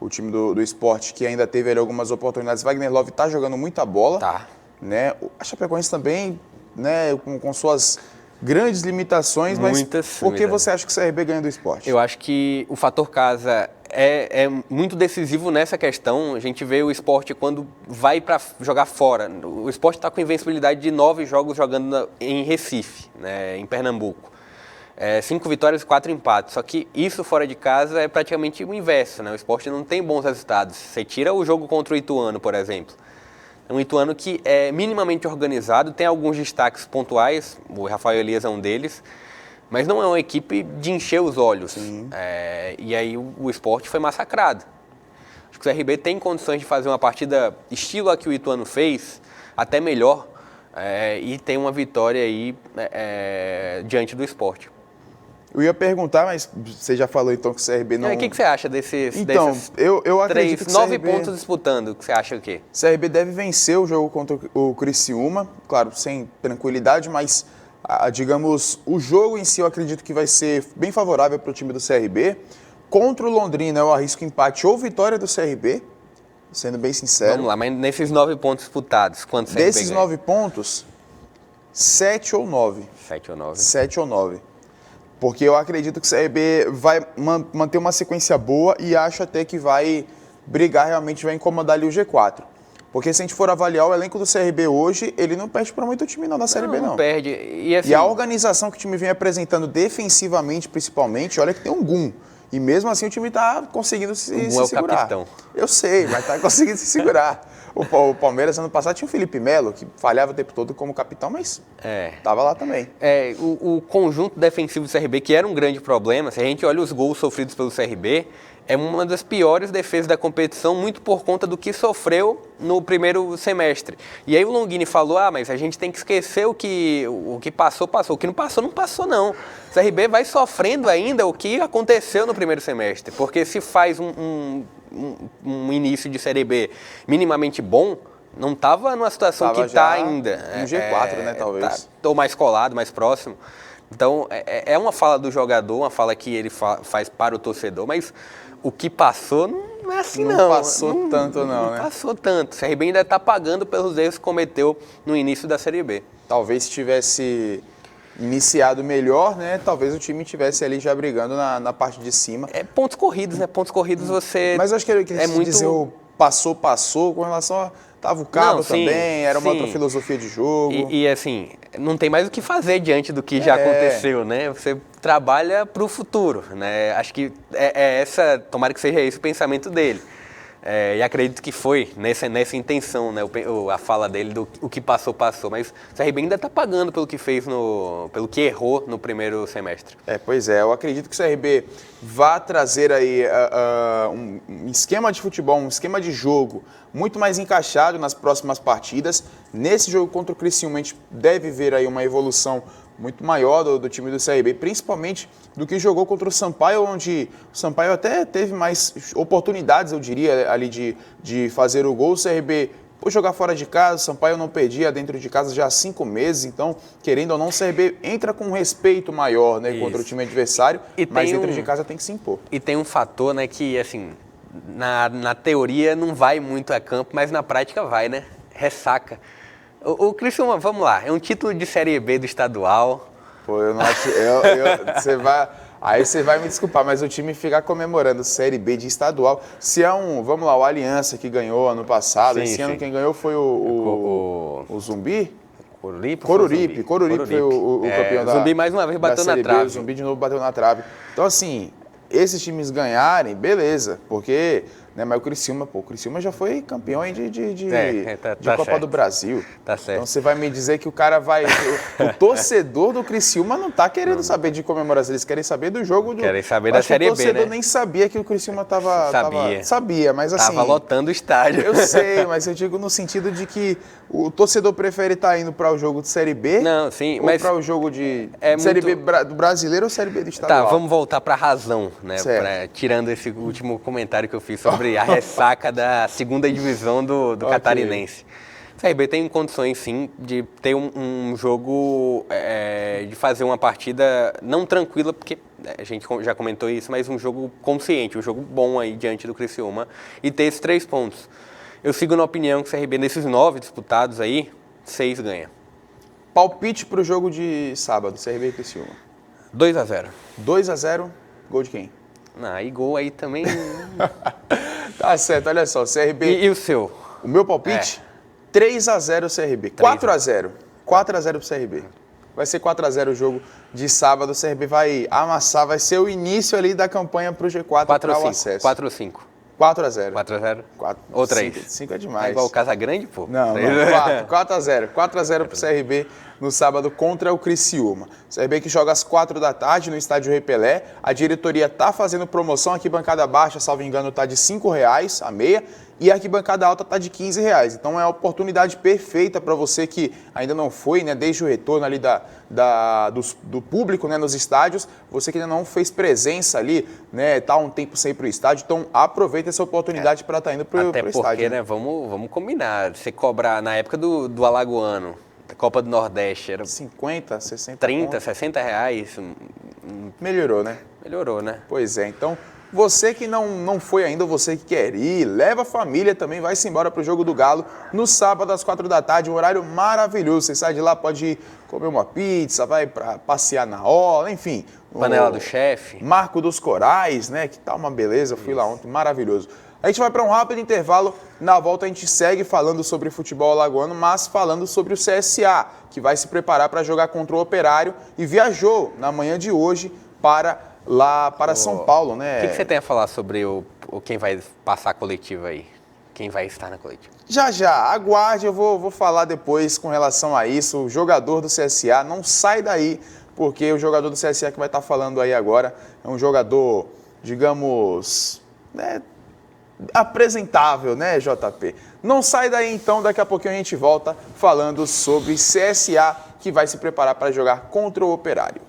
A: time do Sport, que ainda teve ali algumas oportunidades. Wagner Love está jogando muita bola.
B: Tá.
A: Né? A Chapecoense também, né, com suas grandes limitações,
B: Muitas,
A: mas por que você acha que o CRB ganha do Sport?
B: Eu acho que o fator casa é muito decisivo nessa questão. A gente vê o Sport quando vai para jogar fora. O Sport está com invencibilidade de 9 jogos jogando em Recife, né, em Pernambuco. 5 vitórias e 4 empates. Só que isso fora de casa é praticamente o inverso, né? O Sport não tem bons resultados. Você tira o jogo contra o Ituano, por exemplo. É um Ituano que é minimamente organizado, tem alguns destaques pontuais, o Rafael Elias é um deles, mas não é uma equipe de encher os olhos. E aí o Sport foi massacrado. Acho que o CRB tem condições de fazer uma partida estilo a que o Ituano fez, até melhor, e tem uma vitória aí diante do Sport.
A: Eu ia perguntar, mas você já falou então que o CRB não...
B: O que você acha desses
A: Então, eu acredito que
B: 9
A: CRB...
B: pontos disputando, o que você acha o quê?
A: O CRB deve vencer o jogo contra o Criciúma, claro, sem tranquilidade, mas, digamos, o jogo em si eu acredito que vai ser bem favorável para o time do CRB. Contra o Londrina eu arrisco empate ou vitória do CRB, sendo bem sincero.
B: Vamos lá, mas nesses 9 pontos disputados, quantos CRB
A: Desses 9 pontos, 7 ou 9.
B: 7 ou 9.
A: 7 ou 9. Porque eu acredito que o CRB vai manter uma sequência boa e acho até que vai brigar, realmente vai incomodar ali o G4. Porque se a gente for avaliar o elenco do CRB hoje, ele não perde para muito time não da Série B, não.
B: Não perde. E
A: a organização que o time vem apresentando defensivamente, principalmente, olha que tem um Gum. E mesmo assim o time está conseguindo se segurar.
B: O capitão.
A: Eu sei, mas está conseguindo se segurar. O Palmeiras, ano passado, tinha o Felipe Melo, que falhava o tempo todo como capitão, mas estava lá também.
B: O conjunto defensivo do CRB, que era um grande problema, se a gente olha os gols sofridos pelo CRB, é uma das piores defesas da competição, muito por conta do que sofreu no primeiro semestre. E aí o Longini falou, mas a gente tem que esquecer o que passou, passou. O que não passou, não. O CRB vai sofrendo ainda o que aconteceu no primeiro semestre, porque se faz um início de Série B minimamente bom, não estava numa situação que está ainda.
A: Um G4, né, talvez.
B: Ou mais colado, mais próximo. Então, é uma fala do jogador, uma fala que ele faz para o torcedor, mas o que passou não é assim, não.
A: Não passou tanto, não, né?
B: Não passou tanto. O CRB ainda está pagando pelos erros que cometeu no início da Série B.
A: Talvez se tivesse iniciado melhor, né? Talvez o time tivesse ali já brigando na parte de cima.
B: Pontos corridos, né? Pontos corridos você...
A: Mas eu acho que ele queria dizer o passou com relação a... Tava o Cabo também, era uma outra filosofia de jogo.
B: E assim, não tem mais o que fazer diante do que já aconteceu, né? Você trabalha para o futuro, né? Acho que tomara que seja esse o pensamento dele. E acredito que foi nessa intenção, né? A fala dele do o que passou. Mas o CRB ainda está pagando pelo que fez, pelo que errou no primeiro semestre.
A: Pois é, eu acredito que o CRB vá trazer aí um esquema de futebol, um esquema de jogo muito mais encaixado nas próximas partidas. Nesse jogo contra o Criciúma, a gente deve ver aí uma evolução muito maior do time do CRB, principalmente do que jogou contra o Sampaio, onde o Sampaio até teve mais oportunidades, eu diria, ali de fazer o gol. O CRB por jogar fora de casa, o Sampaio não perdia dentro de casa já há 5 meses, então, querendo ou não, o CRB entra com um respeito maior, né, contra o time adversário, mas dentro de casa tem que se impor.
B: E tem um fator, né, que, assim, na teoria não vai muito a campo, mas na prática vai, né? Ressaca. O Criciúma, vamos lá, é um título de Série B do estadual.
A: Pô, eu não acho... Aí você vai me desculpar, mas o time ficar comemorando Série B de estadual, se é vamos lá, o Aliança que ganhou ano passado,
B: Sim,
A: esse ano
B: sim.
A: quem ganhou foi o Zumbi?
B: Coruripe
A: foi o campeão da
B: Zumbi mais uma vez bateu na
A: Série B,
B: trave.
A: o Zumbi de novo bateu na trave. Então, assim, esses times ganharem, beleza, porque... Né, mas o Criciúma já foi campeão de Copa
B: certo.
A: do Brasil.
B: Tá certo.
A: Então você vai me dizer que o cara vai... o torcedor do Criciúma não tá querendo saber de comemoração, eles querem saber do jogo do...
B: Querem saber da Série B, né?
A: O torcedor nem sabia que o Criciúma sabia, mas assim...
B: Tava lotando o estádio.
A: Eu sei, mas eu digo no sentido de que o torcedor prefere estar indo para o jogo de Série B
B: não, sim,
A: ou
B: mas
A: para o jogo de Série B do brasileiro ou Série B do estadual?
B: Tá, vamos voltar para a razão, né? Tirando esse último comentário que eu fiz sobre a ressaca da segunda divisão do Catarinense. O CRB tem condições, sim, de ter um jogo, de fazer uma partida não tranquila, porque a gente já comentou isso, mas um jogo consciente, um jogo bom aí diante do Criciúma e ter esses 3 pontos. Eu sigo na opinião que o CRB, nesses 9 disputados aí, 6 ganha.
A: Palpite para o jogo de sábado, CRB e Criciúma.
B: 2-0.
A: 2-0, gol de quem?
B: Aí gol aí também...
A: Tá certo, olha só, CRB...
B: E o seu?
A: O meu palpite? 3-0 CRB, 4-0. 4-0 pro CRB. Vai ser 4-0 o jogo de sábado, o CRB vai amassar, vai ser o início ali da campanha pro G4 para o acesso.
B: 4 ou 5?
A: 4-0.
B: 4-0?
A: 4
B: Ou 3?
A: 5 é demais.
B: É igual o Casagrande, pô?
A: Não, 4-0. 4-0 pro CRB no sábado contra o Criciúma. CRB que joga às 4 da tarde no estádio Rei Pelé. A diretoria tá fazendo promoção, a arquibancada baixa, salvo engano, tá de R$5 a meia. E a arquibancada alta está de R$15. Então é a oportunidade perfeita para você que ainda não foi, né, desde o retorno ali do público, né, nos estádios, você que ainda não fez presença ali, né, tá um tempo sem ir para o estádio, então aproveita essa oportunidade para estar indo para o estádio.
B: Até porque, né, vamos combinar, você cobrar na época do Alagoano, da Copa do Nordeste, era
A: 50, 60
B: 30,
A: pontos.
B: R$60.
A: Melhorou, né?
B: Melhorou, né?
A: Pois é, então... Você que não foi ainda, você que quer ir, leva a família também, vai-se embora para o Jogo do Galo no sábado às 4 da tarde, um horário maravilhoso. Você sai de lá, pode ir comer uma pizza, vai para passear na orla, enfim.
B: Panela do Chefe.
A: Marco dos Corais, né? Que tá uma beleza, eu fui lá ontem, maravilhoso. A gente vai para um rápido intervalo, na volta a gente segue falando sobre futebol alagoano, mas falando sobre o CSA, que vai se preparar para jogar contra o Operário e viajou na manhã de hoje para São Paulo, né?
B: O que você tem a falar sobre quem vai passar a coletiva aí? Quem vai estar na coletiva?
A: Já, aguarde, eu vou falar depois com relação a isso. O jogador do CSA, não sai daí, porque o jogador do CSA que vai estar falando aí agora é um jogador, digamos, né, apresentável, né, JP? Não sai daí então, daqui a pouquinho a gente volta falando sobre CSA, que vai se preparar para jogar contra o Operário.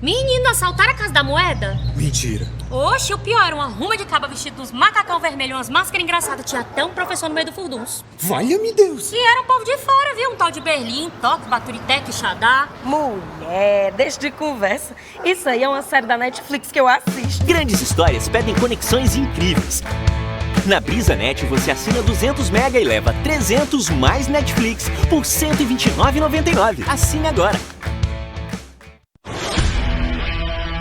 E: Menino, assaltaram a Casa da Moeda?
F: Mentira.
E: Oxe, o pior, uma ruma de caba vestido uns macacão vermelho, umas máscaras engraçadas. Tinha até um professor no meio do furdunço.
F: Valha-me Deus.
E: E era um povo de fora, viu? Um tal de Berlim, Tóquio, Baturité, Quixadá.
G: Mulher, deixa de conversa. Isso aí é uma série da Netflix que eu assisto.
H: Grandes histórias pedem conexões incríveis. Na BrisaNet você assina 200 mega e leva 300 mais Netflix por R$ 129,99. Assine agora.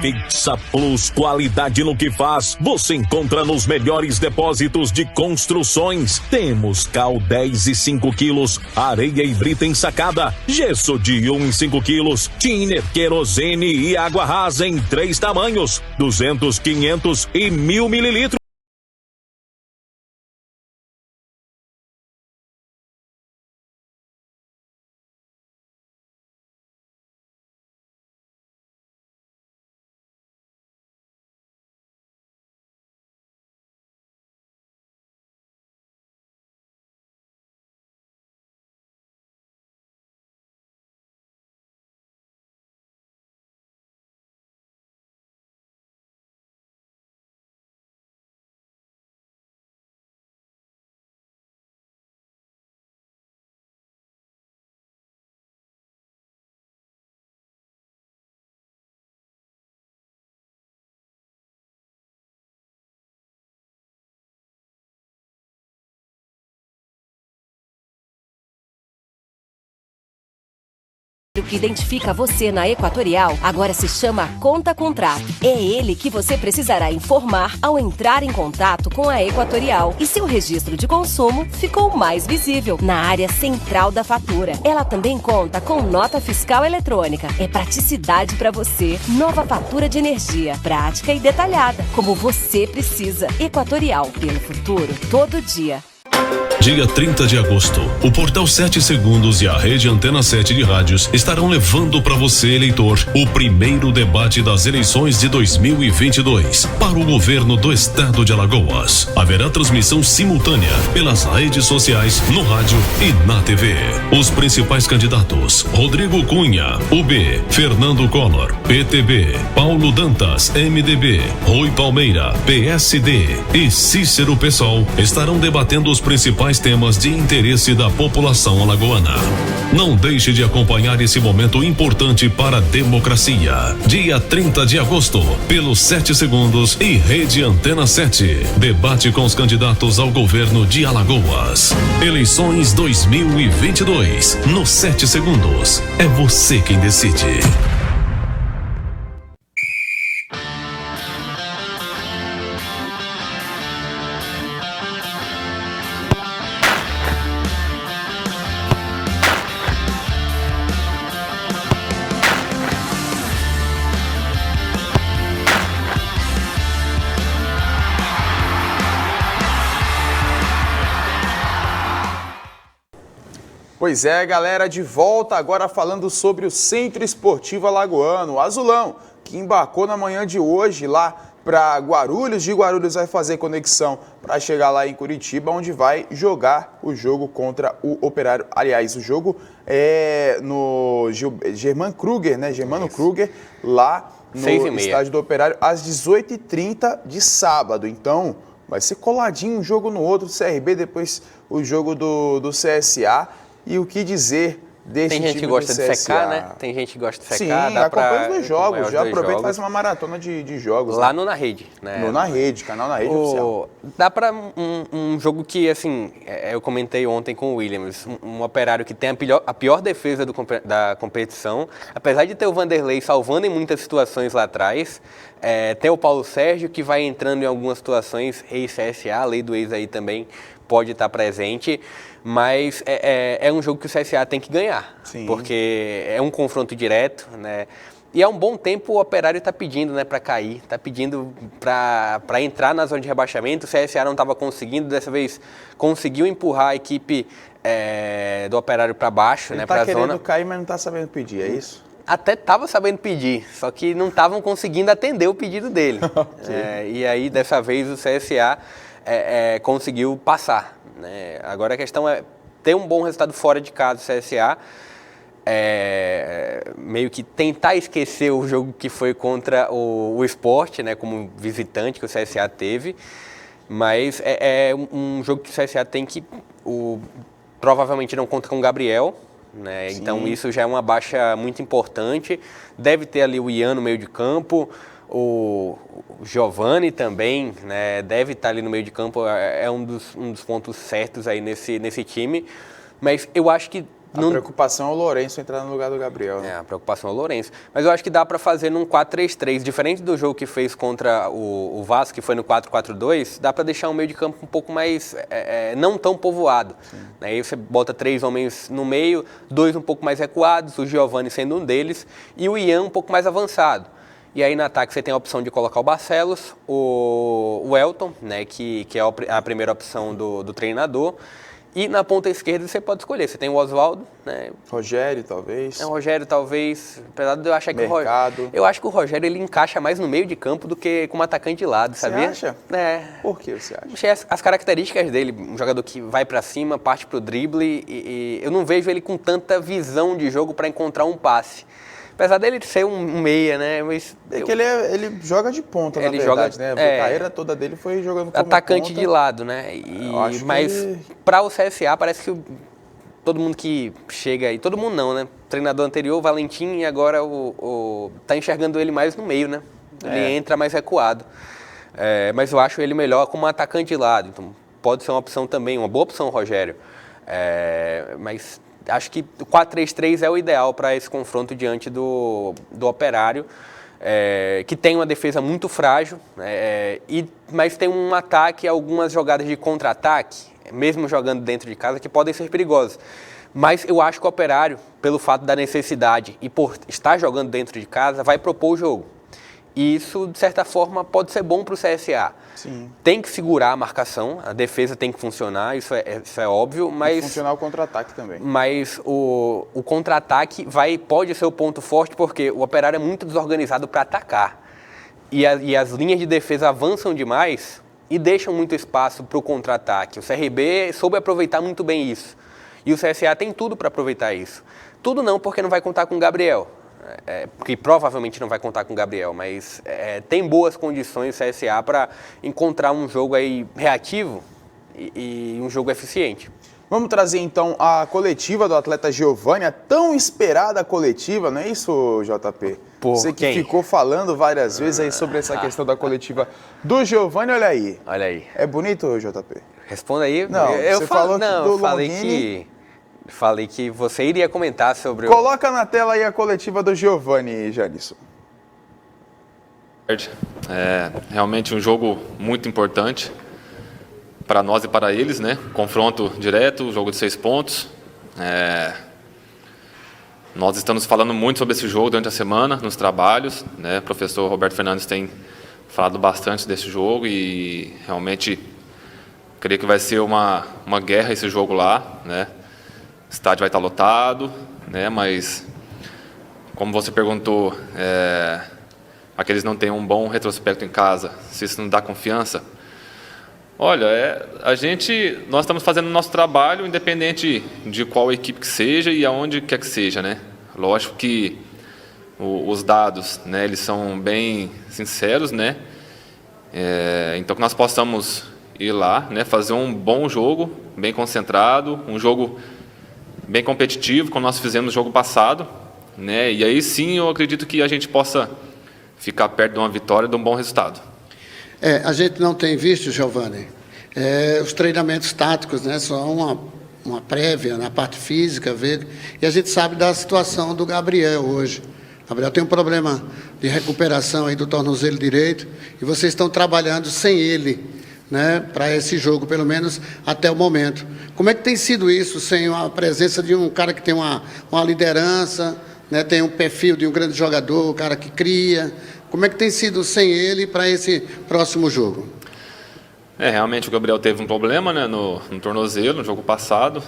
F: Fixa Plus, qualidade no que faz, você encontra nos melhores depósitos de construções. Temos cal 10 e 5 quilos, areia e brita ensacada, gesso de 1 e 5 quilos, thinner, querosene e água rasa em 3 tamanhos, 200, 500 e 1000 mililitros.
I: O que identifica você na Equatorial agora se chama Conta Contrato. É ele que você precisará informar ao entrar em contato com a Equatorial. E seu registro de consumo ficou mais visível na área central da fatura. Ela também conta com nota fiscal eletrônica. É praticidade para você. Nova fatura de energia, prática e detalhada, como você precisa. Equatorial, pelo futuro, todo dia.
J: Dia 30 de agosto, o Portal 7 Segundos e a Rede Antena 7 de rádios estarão levando para você, eleitor, o primeiro debate das eleições de 2022 para o governo do estado de Alagoas. Haverá transmissão simultânea pelas redes sociais, no rádio e na TV. Os principais candidatos: Rodrigo Cunha, UB, Fernando Collor, PTB, Paulo Dantas, MDB, Rui Palmeira, PSD e Cícero PSOL estarão debatendo os principais temas de interesse da população alagoana. Não deixe de acompanhar esse momento importante para a democracia. Dia 30 de agosto, pelos 7 Segundos e Rede Antena 7. Debate com os candidatos ao governo de Alagoas. Eleições 2022. No 7 Segundos. É você quem decide.
A: Pois é, galera, de volta agora falando sobre o Centro Esportivo Alagoano, o Azulão, que embarcou na manhã de hoje lá para Guarulhos. De Guarulhos vai fazer conexão para chegar lá em Curitiba, onde vai jogar o jogo contra o Operário. Aliás, o jogo é no Germano Kruger, né? Germano Kruger, lá no estádio do Operário, às 18h30 de sábado. Então, vai ser coladinho um jogo no outro, do CRB, depois o jogo do CSA. E o que dizer desse time do CSA?
B: Tem gente que gosta de secar, né? Tem gente que gosta de secar.
A: Sim, acompanha os dois jogos. Já aproveita e faz uma maratona de jogos.
B: Lá no Na Rede, né?
A: No Na Rede, canal Na Rede oficial.
B: Dá pra um jogo que, assim, eu comentei ontem com o Williams, um Operário que tem a pior defesa da competição, apesar de ter o Vanderlei salvando em muitas situações lá atrás, tem o Paulo Sérgio que vai entrando em algumas situações, ex-CSA, a lei do ex aí também pode estar presente, mas é um jogo que o CSA tem que ganhar. Sim. Porque é um confronto direto, né? E há um bom tempo o Operário está pedindo, né, para cair, está pedindo para entrar na zona de rebaixamento. O CSA não estava conseguindo, dessa vez conseguiu empurrar a equipe do Operário para baixo, né, para a zona.
A: Ele está querendo cair, mas não está sabendo pedir, é isso?
B: Até estava sabendo pedir, só que não estavam conseguindo atender o pedido dele. Okay. E aí, dessa vez, o CSA conseguiu passar, né? Agora a questão é ter um bom resultado fora de casa do CSA, meio que tentar esquecer o jogo que foi contra o Sport, né, como visitante que o CSA teve, mas é um jogo que o CSA tem que... provavelmente não conta com o Gabriel, né? Então isso já é uma baixa muito importante. Deve ter ali o Ian no meio de campo, o Giovani também, né, deve estar ali no meio de campo, é um dos pontos certos aí nesse time, mas eu acho que
A: A preocupação é o Lourenço entrar no lugar do Gabriel. Né?
B: A preocupação é o Lourenço. Mas eu acho que dá para fazer num 4-3-3. Diferente do jogo que fez contra o Vasco, que foi no 4-4-2, dá para deixar um meio de campo um pouco mais, não tão povoado. Né? Aí você bota 3 homens no meio, 2 um pouco mais recuados, o Giovani sendo um deles, e o Ian um pouco mais avançado. E aí no ataque você tem a opção de colocar o Barcelos, o Elton, né, que é a primeira opção do treinador. E na ponta esquerda você pode escolher. Você tem o Oswaldo, né?
A: Rogério, talvez.
B: O Rogério, talvez. Apesar de eu achar que
A: eu
B: acho que o Rogério ele encaixa mais no meio de campo do que como atacante de lado, sabia?
A: Você acha?
B: Por
A: que você acha?
B: Achei as características dele. Um jogador que vai pra cima, parte pro drible. E eu não vejo ele com tanta visão de jogo para encontrar um passe. Apesar dele ser um meia, né? Mas
A: que ele joga de ponta, na verdade, né? A carreira toda dele foi jogando como
B: atacante
A: ponta.
B: De lado, né? Mas para o CSA parece que todo mundo que chega aí, todo mundo não, né? O treinador anterior, o Valentim, e agora tá enxergando ele mais no meio, né? Ele entra mais recuado. Mas eu acho ele melhor como atacante de lado. Então pode ser uma opção também, uma boa opção, Rogério. Mas acho que o 4-3-3 é o ideal para esse confronto diante do Operário, que tem uma defesa muito frágil, mas tem um ataque, algumas jogadas de contra-ataque, mesmo jogando dentro de casa, que podem ser perigosas. Mas eu acho que o Operário, pelo fato da necessidade e por estar jogando dentro de casa, vai propor o jogo. E isso, de certa forma, pode ser bom para o CSA.
A: Sim.
B: Tem que segurar a marcação, a defesa tem que funcionar, isso é óbvio, mas...
A: Tem que funcionar o contra-ataque também.
B: Mas o contra-ataque pode ser o ponto forte, porque o Operário é muito desorganizado para atacar. E as linhas de defesa avançam demais e deixam muito espaço para o contra-ataque. O CRB soube aproveitar muito bem isso. E o CSA tem tudo para aproveitar isso. Tudo não, porque não vai contar com o Gabriel. Porque provavelmente não vai contar com o Gabriel, mas tem boas condições o CSA para encontrar um jogo aí reativo e um jogo eficiente.
A: Vamos trazer então a coletiva do atleta Giovani, a tão esperada coletiva, não é isso, JP? Você que ficou falando várias vezes aí sobre essa questão da coletiva do Giovani, olha aí.
B: Olha aí.
A: É bonito, JP?
B: Responda aí.
A: Não, você falou do
B: Longini. Falei que você iria comentar sobre
A: Coloca na tela aí a coletiva do Giovani, Janisson.
K: Realmente um jogo muito importante para nós e para eles, né? Confronto direto, jogo de 6 pontos. Nós estamos falando muito sobre esse jogo durante a semana, nos trabalhos, né? O professor Roberto Fernandes tem falado bastante desse jogo e realmente creio que vai ser uma guerra esse jogo lá, né? O estádio vai estar lotado, né? Mas, como você perguntou, aqueles não têm um bom retrospecto em casa, se isso não dá confiança. Olha, nós estamos fazendo o nosso trabalho, independente de qual equipe que seja e aonde quer que seja, né? Lógico que os dados, né, eles são bem sinceros, né? Então que nós possamos ir lá, né, fazer um bom jogo, bem concentrado, um jogo bem competitivo, como nós fizemos no jogo passado, né? E aí sim eu acredito que a gente possa ficar perto de uma vitória e de um bom resultado.
L: A gente não tem visto, Giovani, os treinamentos táticos, né? Só uma prévia na parte física, e a gente sabe da situação do Gabriel hoje. O Gabriel tem um problema de recuperação aí do tornozelo direito e vocês estão trabalhando sem ele, né, para esse jogo, pelo menos até o momento. Como é que tem sido isso, sem a presença de um cara que tem uma liderança, né, tem um perfil de um grande jogador, um cara que cria? Como é que tem sido sem ele para esse próximo jogo?
K: Realmente o Gabriel teve um problema, né, no tornozelo, no jogo passado.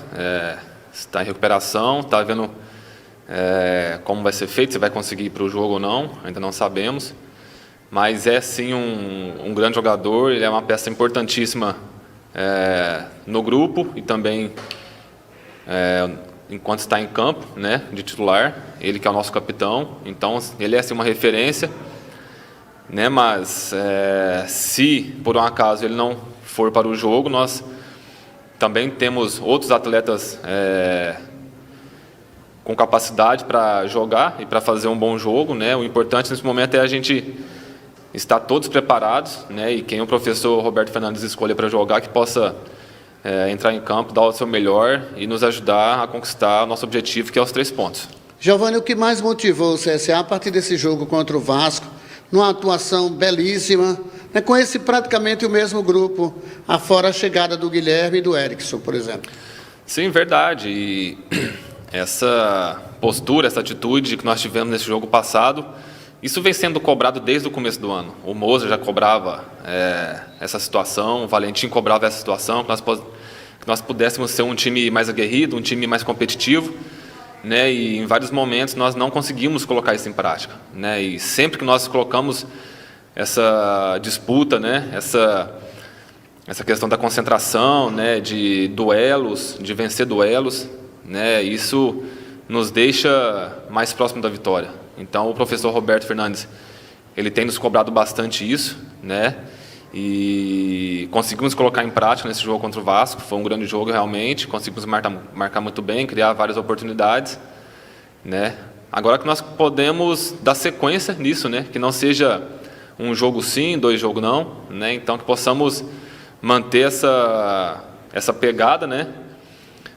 K: Está em recuperação, está vendo como vai ser feito, se vai conseguir ir para o jogo ou não, ainda não sabemos. Mas sim um grande jogador, ele é uma peça importantíssima no grupo e também enquanto está em campo, né, de titular, ele que é o nosso capitão, então ele é assim, uma referência, né, mas se por um acaso ele não for para o jogo, nós também temos outros atletas com capacidade para jogar e para fazer um bom jogo, né. O importante nesse momento é a gente estar todos preparados, né, e quem o professor Roberto Fernandes escolher para jogar, que possa entrar em campo, dar o seu melhor e nos ajudar a conquistar o nosso objetivo, que é os 3 pontos.
L: Giovani, o que mais motivou o CSA a partir desse jogo contra o Vasco, numa atuação belíssima, né, com esse praticamente o mesmo grupo, afora a chegada do Guilherme e do Erickson, por exemplo?
K: Sim, verdade. E essa postura, essa atitude que nós tivemos nesse jogo passado, isso vem sendo cobrado desde o começo do ano. O Moza já cobrava essa situação, o Valentim cobrava essa situação, que nós pudéssemos ser um time mais aguerrido, um time mais competitivo, né? E em vários momentos nós não conseguimos colocar isso em prática, né? E sempre que nós colocamos essa disputa, né? Essa questão da concentração, né? De duelos, de vencer duelos, né? Isso nos deixa mais próximo da vitória. Então, o professor Roberto Fernandes, ele tem nos cobrado bastante isso, né? E conseguimos colocar em prática nesse jogo contra o Vasco. Foi um grande jogo, realmente. Conseguimos marcar muito bem, criar várias oportunidades, né? Agora que nós podemos dar sequência nisso, né? Que não seja um jogo sim, 2 jogos não, né? Então, que possamos manter essa pegada, né?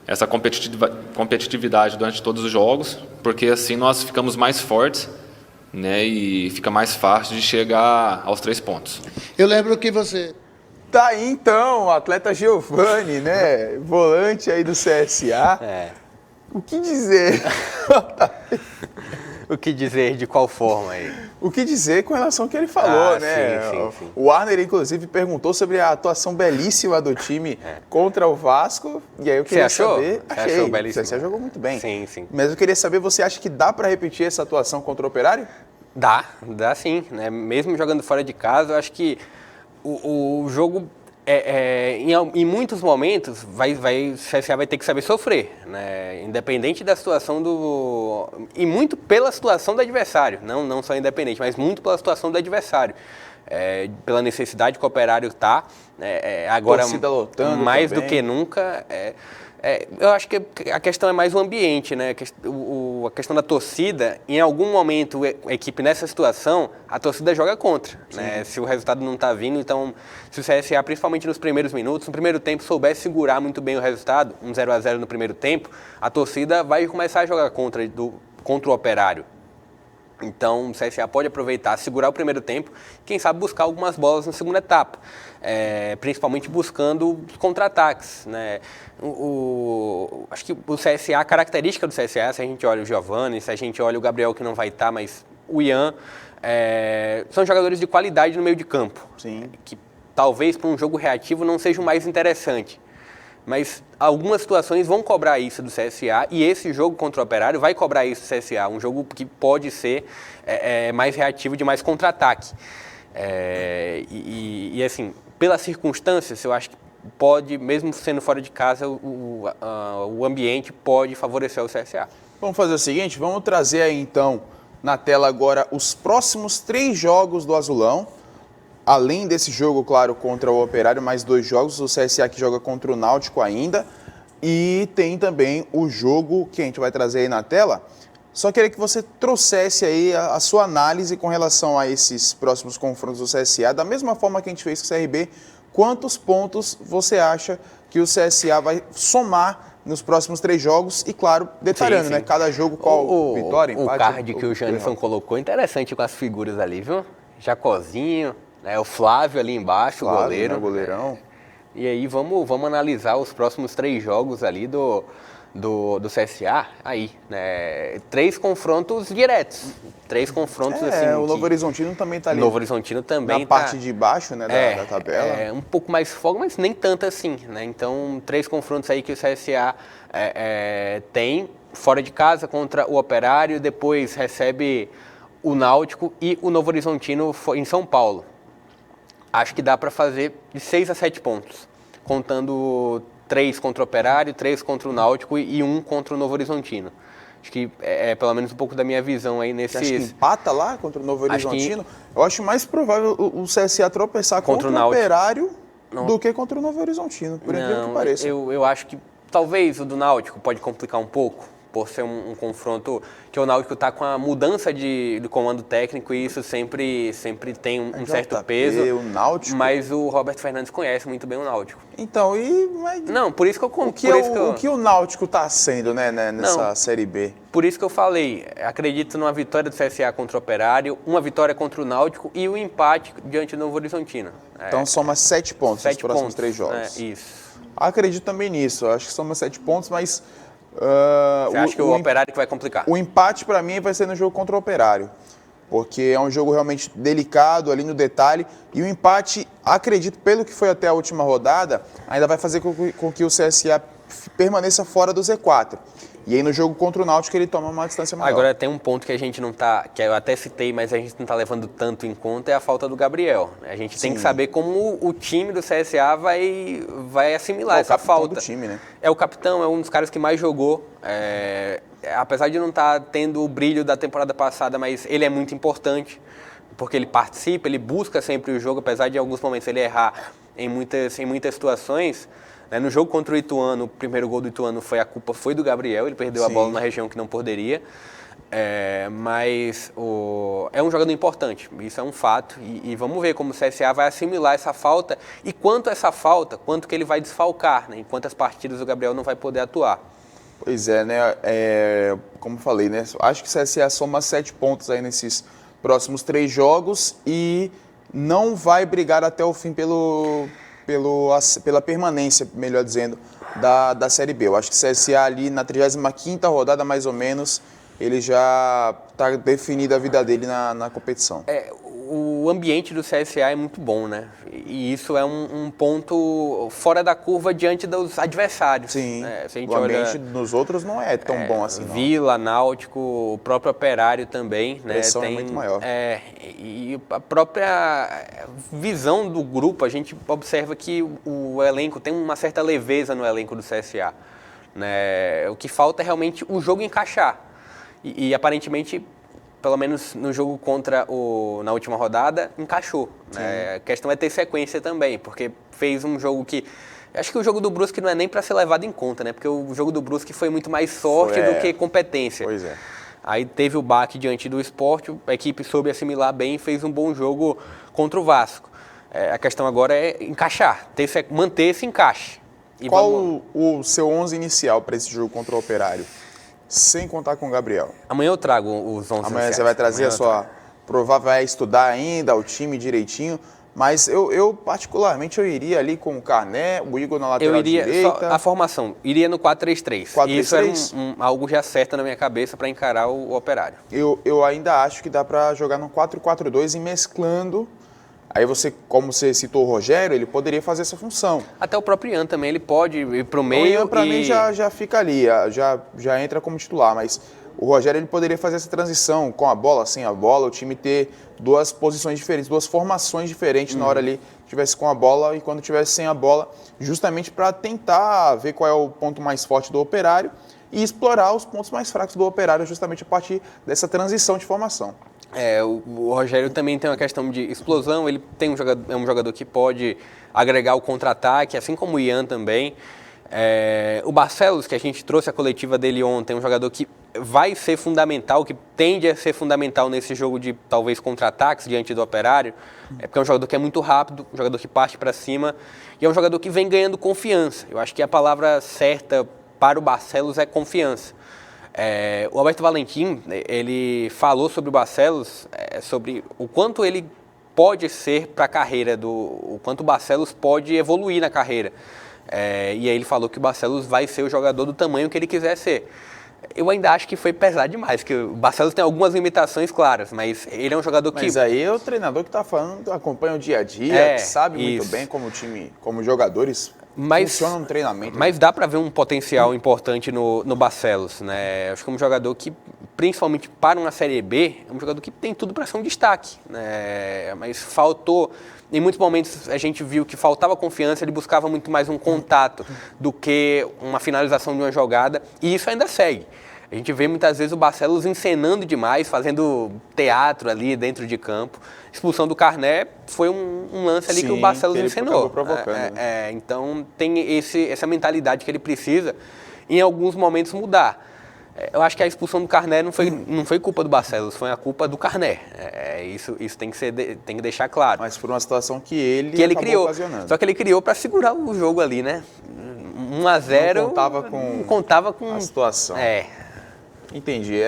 K: Essa competitividade durante todos os jogos, porque assim nós ficamos mais fortes, né, e fica mais fácil de chegar aos 3 pontos.
L: Eu lembro que você...
A: Tá aí então, o atleta Giovani, né, volante aí do CSA. O que dizer?
B: O que dizer de qual forma aí?
A: O que dizer com relação ao que ele falou, né?
B: Sim.
A: O Warner, inclusive, perguntou sobre a atuação belíssima do time contra o Vasco. E aí eu queria saber...
B: Achou belíssimo?
A: Você jogou muito bem.
B: Sim.
A: Mas eu queria saber, você acha que dá para repetir essa atuação contra o Operário?
B: Dá sim. Né? Mesmo jogando fora de casa, eu acho que o jogo... em muitos momentos, o CSA vai ter que saber sofrer, né? Independente da situação e muito pela situação do adversário, não só independente, mas muito pela situação do adversário. Pela necessidade que o Operário está, agora mais também do que nunca. Eu acho que a questão é mais o ambiente, né? A questão da torcida, em algum momento, a equipe nessa situação, a torcida joga contra, né? Se o resultado não está vindo, então, se o CSA, principalmente nos primeiros minutos, no primeiro tempo, soubesse segurar muito bem o resultado, 0-0 no primeiro tempo, a torcida vai começar a jogar contra o Operário. Então, o CSA pode aproveitar, segurar o primeiro tempo, quem sabe buscar algumas bolas na segunda etapa, principalmente buscando os contra-ataques, né? Acho que o CSA, a característica do CSA, se a gente olha o Giovani, se a gente olha o Gabriel, que não vai estar, mas o Ian, são jogadores de qualidade no meio de campo.
A: Sim.
B: Que talvez para um jogo reativo não seja o mais interessante. Mas algumas situações vão cobrar isso do CSA e esse jogo contra o Operário vai cobrar isso do CSA, um jogo que pode ser mais reativo, de mais contra-ataque. E assim, pelas circunstâncias, eu acho que pode, mesmo sendo fora de casa, o ambiente pode favorecer o CSA.
A: Vamos fazer o seguinte, vamos trazer aí então na tela agora os próximos 3 jogos do Azulão. Além desse jogo, claro, contra o Operário, mais 2 jogos, o CSA que joga contra o Náutico ainda. E tem também o jogo que a gente vai trazer aí na tela. Só queria que você trouxesse aí a sua análise com relação a esses próximos confrontos do CSA. Da mesma forma que a gente fez com o CRB, quantos pontos você acha que o CSA vai somar nos próximos 3 jogos? E claro, detalhando, né? Cada jogo qual vitória, empate.
B: O card que o Janison colocou, interessante com as figuras ali, viu? Jacozinho... o Flávio ali embaixo, o goleiro.
A: Né, goleirão.
B: E aí vamos analisar os próximos 3 jogos ali do CSA. Aí, né? 3 confrontos diretos. 3 confrontos assim.
A: O Novo Horizontino também está ali.
B: O Novo Horizontino também
A: na parte de baixo, né, da tabela.
B: Um pouco mais folga, mas nem tanto assim, né? Então, 3 confrontos aí que o CSA tem fora de casa contra o Operário, depois recebe o Náutico e o Novo Horizontino em São Paulo. Acho que dá para fazer de 6 a 7 pontos, contando 3 contra o Operário, 3 contra o Náutico e 1 contra o Novo Horizontino. Acho que é pelo menos um pouco da minha visão aí nesses...
A: Você acha que empata lá contra o Novo Horizontino? Eu acho mais provável o CSA tropeçar contra o Operário do que contra o Novo Horizontino, por incrível que pareça.
B: Eu acho que talvez o do Náutico pode complicar um pouco, por ser um confronto que o Náutico está com a mudança de comando técnico e isso sempre tem um certo peso.
A: O Náutico.
B: Mas o Roberto Fernandes conhece muito bem o Náutico.
A: Então,
B: Não, por isso que eu...
A: O que o Náutico está sendo, né, nessa Série B?
B: Por isso que eu falei, acredito numa vitória do CSA contra o Operário, uma vitória contra o Náutico e um empate diante do Novo Horizontino.
A: Então soma 7 pontos nos próximos 3 jogos.
B: Isso.
A: Acredito também nisso, acho que soma 7 pontos, mas...
B: Você acha que o Operário que vai complicar?
A: O empate para mim vai ser no jogo contra o Operário, porque é um jogo realmente delicado ali no detalhe, e o empate, acredito, pelo que foi até a última rodada, ainda vai fazer com que o CSA permaneça fora do Z4. E aí no jogo contra o Náutico ele toma uma distância maior.
B: Agora tem um ponto que a gente não tá, que eu até citei, mas a gente não está levando tanto em conta, é a falta do Gabriel. A gente tem que saber como o time do CSA vai assimilar essa falta.
A: Do time, né?
B: É o capitão, é um dos caras que mais jogou. Apesar de não estar tendo o brilho da temporada passada, mas ele é muito importante, porque ele participa, ele busca sempre o jogo, apesar de em alguns momentos ele errar em muitas situações. No jogo contra o Ituano, o primeiro gol do Ituano a culpa foi do Gabriel, ele perdeu a bola na região que não poderia, mas é um jogador importante, isso é um fato, e vamos ver como o CSA vai assimilar essa falta e quanto que ele vai desfalcar, né, em quantas partidas o Gabriel não vai poder atuar.
A: Pois é, né, como falei, né, acho que o CSA soma 7 pontos aí nesses próximos 3 jogos e não vai brigar até o fim pela permanência, melhor dizendo, da Série B. Eu acho que o CSA ali na 35ª rodada, mais ou menos, ele já está definida a vida dele na competição.
B: O ambiente do CSA é muito bom, né? E isso é um ponto fora da curva diante dos adversários.
A: Sim,
B: né? Se a gente
A: o ambiente nos outros não é tão bom assim, não.
B: Vila, Náutico, o próprio Operário também, né?
A: A pressão é muito maior.
B: E a própria visão do grupo, a gente observa que o elenco tem uma certa leveza no elenco do CSA. Né? O que falta é realmente o jogo encaixar. E aparentemente, pelo menos no jogo na última rodada, encaixou. Né? A questão é ter sequência também, porque fez um jogo que... Acho que o jogo do Brusque não é nem para ser levado em conta, né? Porque o jogo do Brusque foi muito mais sorte do que competência.
A: Pois é.
B: Aí teve o baque diante do Sport, a equipe soube assimilar bem e fez um bom jogo contra o Vasco. A questão agora é encaixar, manter esse encaixe.
A: Qual o seu 11 inicial para esse jogo contra o Operário? Sem contar com o Gabriel.
B: Amanhã eu trago os 11
A: Amanhã iniciais. Você vai trazer vai estudar ainda o time direitinho, mas eu particularmente iria ali com o Carné, o Igor na lateral direita.
B: A formação, iria no 4-3-3. Isso era algo já certo na minha cabeça para encarar o Operário.
A: Eu ainda acho que dá para jogar no 4-4-2 e mesclando. Aí como você citou o Rogério, ele poderia fazer essa função.
B: Até o próprio Ian também, ele pode ir para o meio.
A: O Ian, para mim, já fica ali, já entra como titular, mas o Rogério ele poderia fazer essa transição com a bola, sem a bola, o time ter 2 posições diferentes, 2 formações diferentes na hora ali que tivesse com a bola e quando tivesse sem a bola, justamente para tentar ver qual é o ponto mais forte do Operário e explorar os pontos mais fracos do Operário justamente a partir dessa transição de formação.
B: O Rogério também tem uma questão de explosão, ele é um jogador que pode agregar o contra-ataque, assim como o Ian também. O Barcelos, que a gente trouxe a coletiva dele ontem, é um jogador que vai ser fundamental, que tende a ser fundamental nesse jogo de talvez contra-ataques diante do Operário, porque é um jogador que é muito rápido, um jogador que parte para cima e é um jogador que vem ganhando confiança. Eu acho que a palavra certa para o Barcelos é confiança. O Alberto Valentim, ele falou sobre o Barcelos, sobre o quanto ele pode ser para a carreira, o quanto o Barcelos pode evoluir na carreira. E aí ele falou que o Barcelos vai ser o jogador do tamanho que ele quiser ser. Eu ainda acho que foi pesado demais, que o Barcelos tem algumas limitações claras, mas ele é um jogador que...
A: Mas aí é o treinador que está falando, acompanha o dia a dia, que sabe muito bem como o time, como os jogadores funcionam no treinamento.
B: Mas dá para ver um potencial importante no Barcelos, né? Acho que é um jogador que, principalmente para uma Série B, é um jogador que tem tudo para ser um destaque, né? Mas faltou... Em muitos momentos a gente viu que faltava confiança, ele buscava muito mais um contato do que uma finalização de uma jogada, e isso ainda segue. A gente vê muitas vezes o Barcelos encenando demais, fazendo teatro ali dentro de campo. A expulsão do Carné foi um lance ali que o Barcelos encenou. Então tem essa mentalidade que ele precisa em alguns momentos mudar. Eu acho que a expulsão do Carné não foi culpa do Barcelos, foi a culpa do Carné. Isso tem que deixar claro.
A: Mas por uma situação que ele
B: criou.
A: Ocasionando.
B: Só que ele criou para segurar o jogo ali, né? 1-0.
A: Não contava com a situação. Entendi.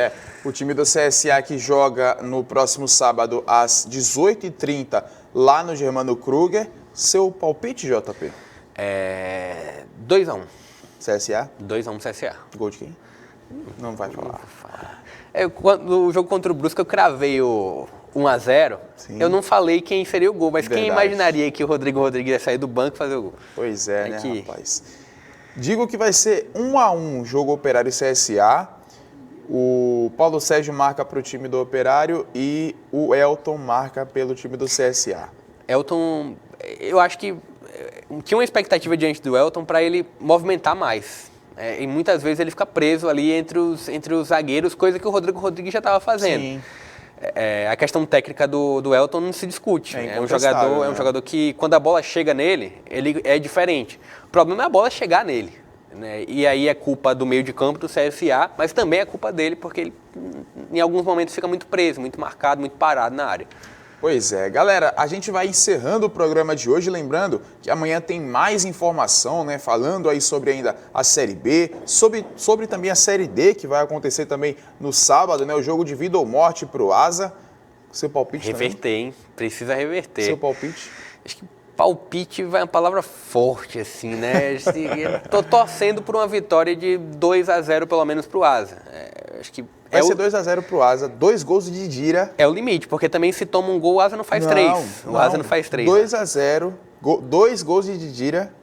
A: O time do CSA que joga no próximo sábado às 18h30 lá no Germano Kruger. Seu palpite, JP?
B: 2-1.
A: CSA?
B: 2-1 CSA.
A: Gol de quem? Não vai falar.
B: No jogo contra o Brusque eu cravei o 1-0. Eu não falei quem seria o gol, mas quem imaginaria que o Rodrigo Rodrigues ia sair do banco e fazer o gol?
A: Pois é, né, rapaz? Digo que vai ser 1-1 jogo Operário e CSA. O Paulo Sérgio marca para o time do Operário e o Elton marca pelo time do CSA.
B: Elton, eu acho que tinha uma expectativa diante do Elton para ele movimentar mais. E muitas vezes ele fica preso ali entre os zagueiros, coisa que o Rodrigo Rodrigues já estava fazendo.
A: Sim.
B: A questão técnica do Elton não se discute. É um jogador que, quando a bola chega nele, ele é diferente. O problema é a bola chegar nele. Né? E aí é culpa do meio de campo do CSA, mas também é culpa dele, porque ele, em alguns momentos, fica muito preso, muito marcado, muito parado na área.
A: Pois é, galera, a gente vai encerrando o programa de hoje, lembrando que amanhã tem mais informação, né, falando aí sobre ainda a Série B, sobre também a Série D, que vai acontecer também no sábado, né, o jogo de vida ou morte pro Asa. Seu palpite
B: reverter,
A: também?
B: Hein? Precisa reverter.
A: Seu palpite?
B: Acho que palpite vai uma palavra forte, assim, né? Tô torcendo por uma vitória de 2-0 pelo menos pro Asa. Acho que
A: vai ser 2-0 pro Asa, 2 gols de Didira.
B: É o limite, porque também se toma um gol, o Asa não faz 3. O Asa não faz 3.
A: 2-0, 2 gols de Didira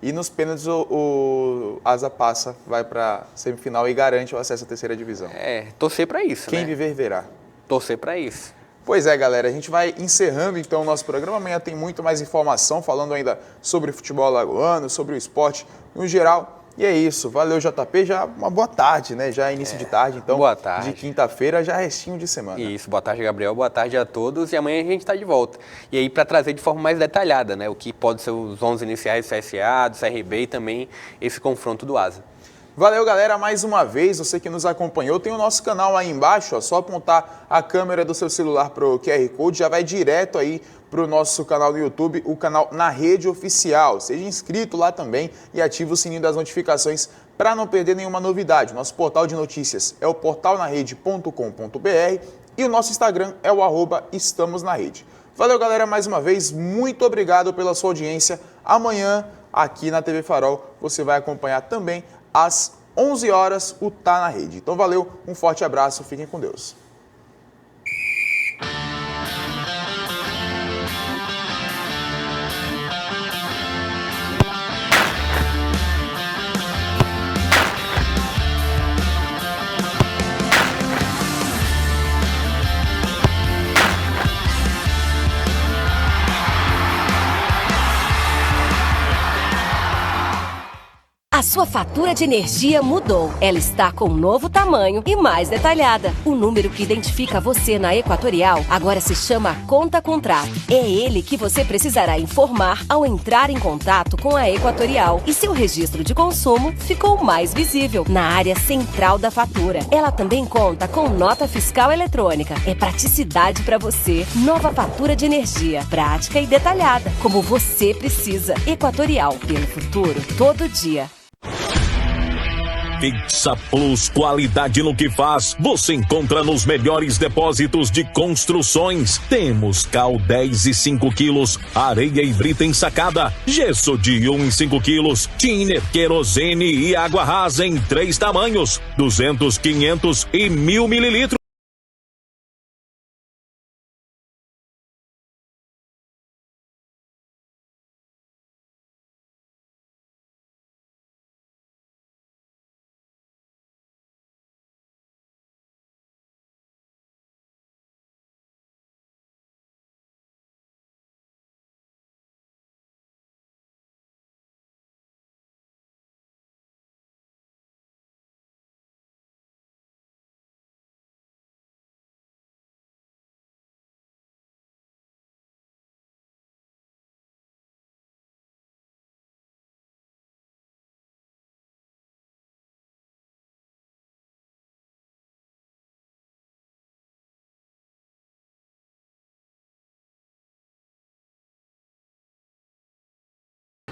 A: e nos pênaltis o Asa passa, vai pra semifinal e garante o acesso à terceira divisão.
B: Torcer pra isso,
A: Quem viver verá.
B: Torcer pra isso.
A: Pois é, galera, a gente vai encerrando então o nosso programa. Amanhã tem muito mais informação, falando ainda sobre futebol alagoano, sobre o esporte no geral. E é isso, valeu JP, já uma boa tarde, né? Já é início de tarde, então
B: boa tarde.
A: De quinta-feira já é restinho de semana.
B: Isso, boa tarde, Gabriel, boa tarde a todos e amanhã a gente está de volta. E aí para trazer de forma mais detalhada, né? O que pode ser os 11 iniciais do CSA, do CRB e também esse confronto do Asa.
A: Valeu, galera, mais uma vez, você que nos acompanhou, tem o nosso canal aí embaixo, ó, só apontar a câmera do seu celular para o QR Code, já vai direto aí para o nosso canal do YouTube, o canal Na Rede Oficial. Seja inscrito lá também e ative o sininho das notificações para não perder nenhuma novidade. Nosso portal de notícias é o portalnarede.com.br e o nosso Instagram é o @estamosnarede. Valeu, galera, mais uma vez, muito obrigado pela sua audiência. Amanhã, aqui na TV Farol, você vai acompanhar também às 11 horas o Tá na Rede. Então valeu, um forte abraço, fiquem com Deus.
I: A sua fatura de energia mudou. Ela está com um novo tamanho e mais detalhada. O número que identifica você na Equatorial agora se chama Conta Contrato. É ele que você precisará informar ao entrar em contato com a Equatorial. E seu registro de consumo ficou mais visível na área central da fatura. Ela também conta com nota fiscal eletrônica. É praticidade para você. Nova fatura de energia, prática e detalhada, como você precisa. Equatorial, pelo futuro, todo dia.
F: Fixa Plus, qualidade no que faz, você encontra nos melhores depósitos de construções. Temos cal 10 e 5 quilos, areia e brita ensacada, gesso de 1 e 5 quilos, thinner, querosene e água rasa em 3 tamanhos, 200, 500 e 1000 mililitros.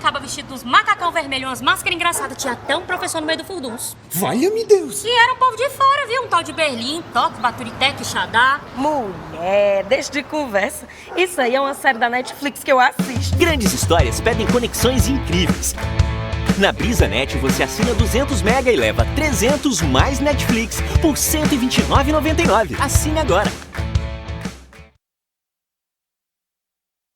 E: caba vestido dos macacão vermelho, umas máscaras engraçadas. Tinha até um professor no meio do furdunço.
M: Valha-me Deus!
E: E era um povo de fora, viu? Um tal de Berlim, Tóquio, Baturité, Quixadá.
G: Mulher, deixa de conversa. Isso aí é uma série da Netflix que eu assisto.
H: Grandes histórias pedem conexões incríveis. Na BrisaNet você assina 200 mega e leva 300 mais Netflix por R$ 129,99. Assine agora.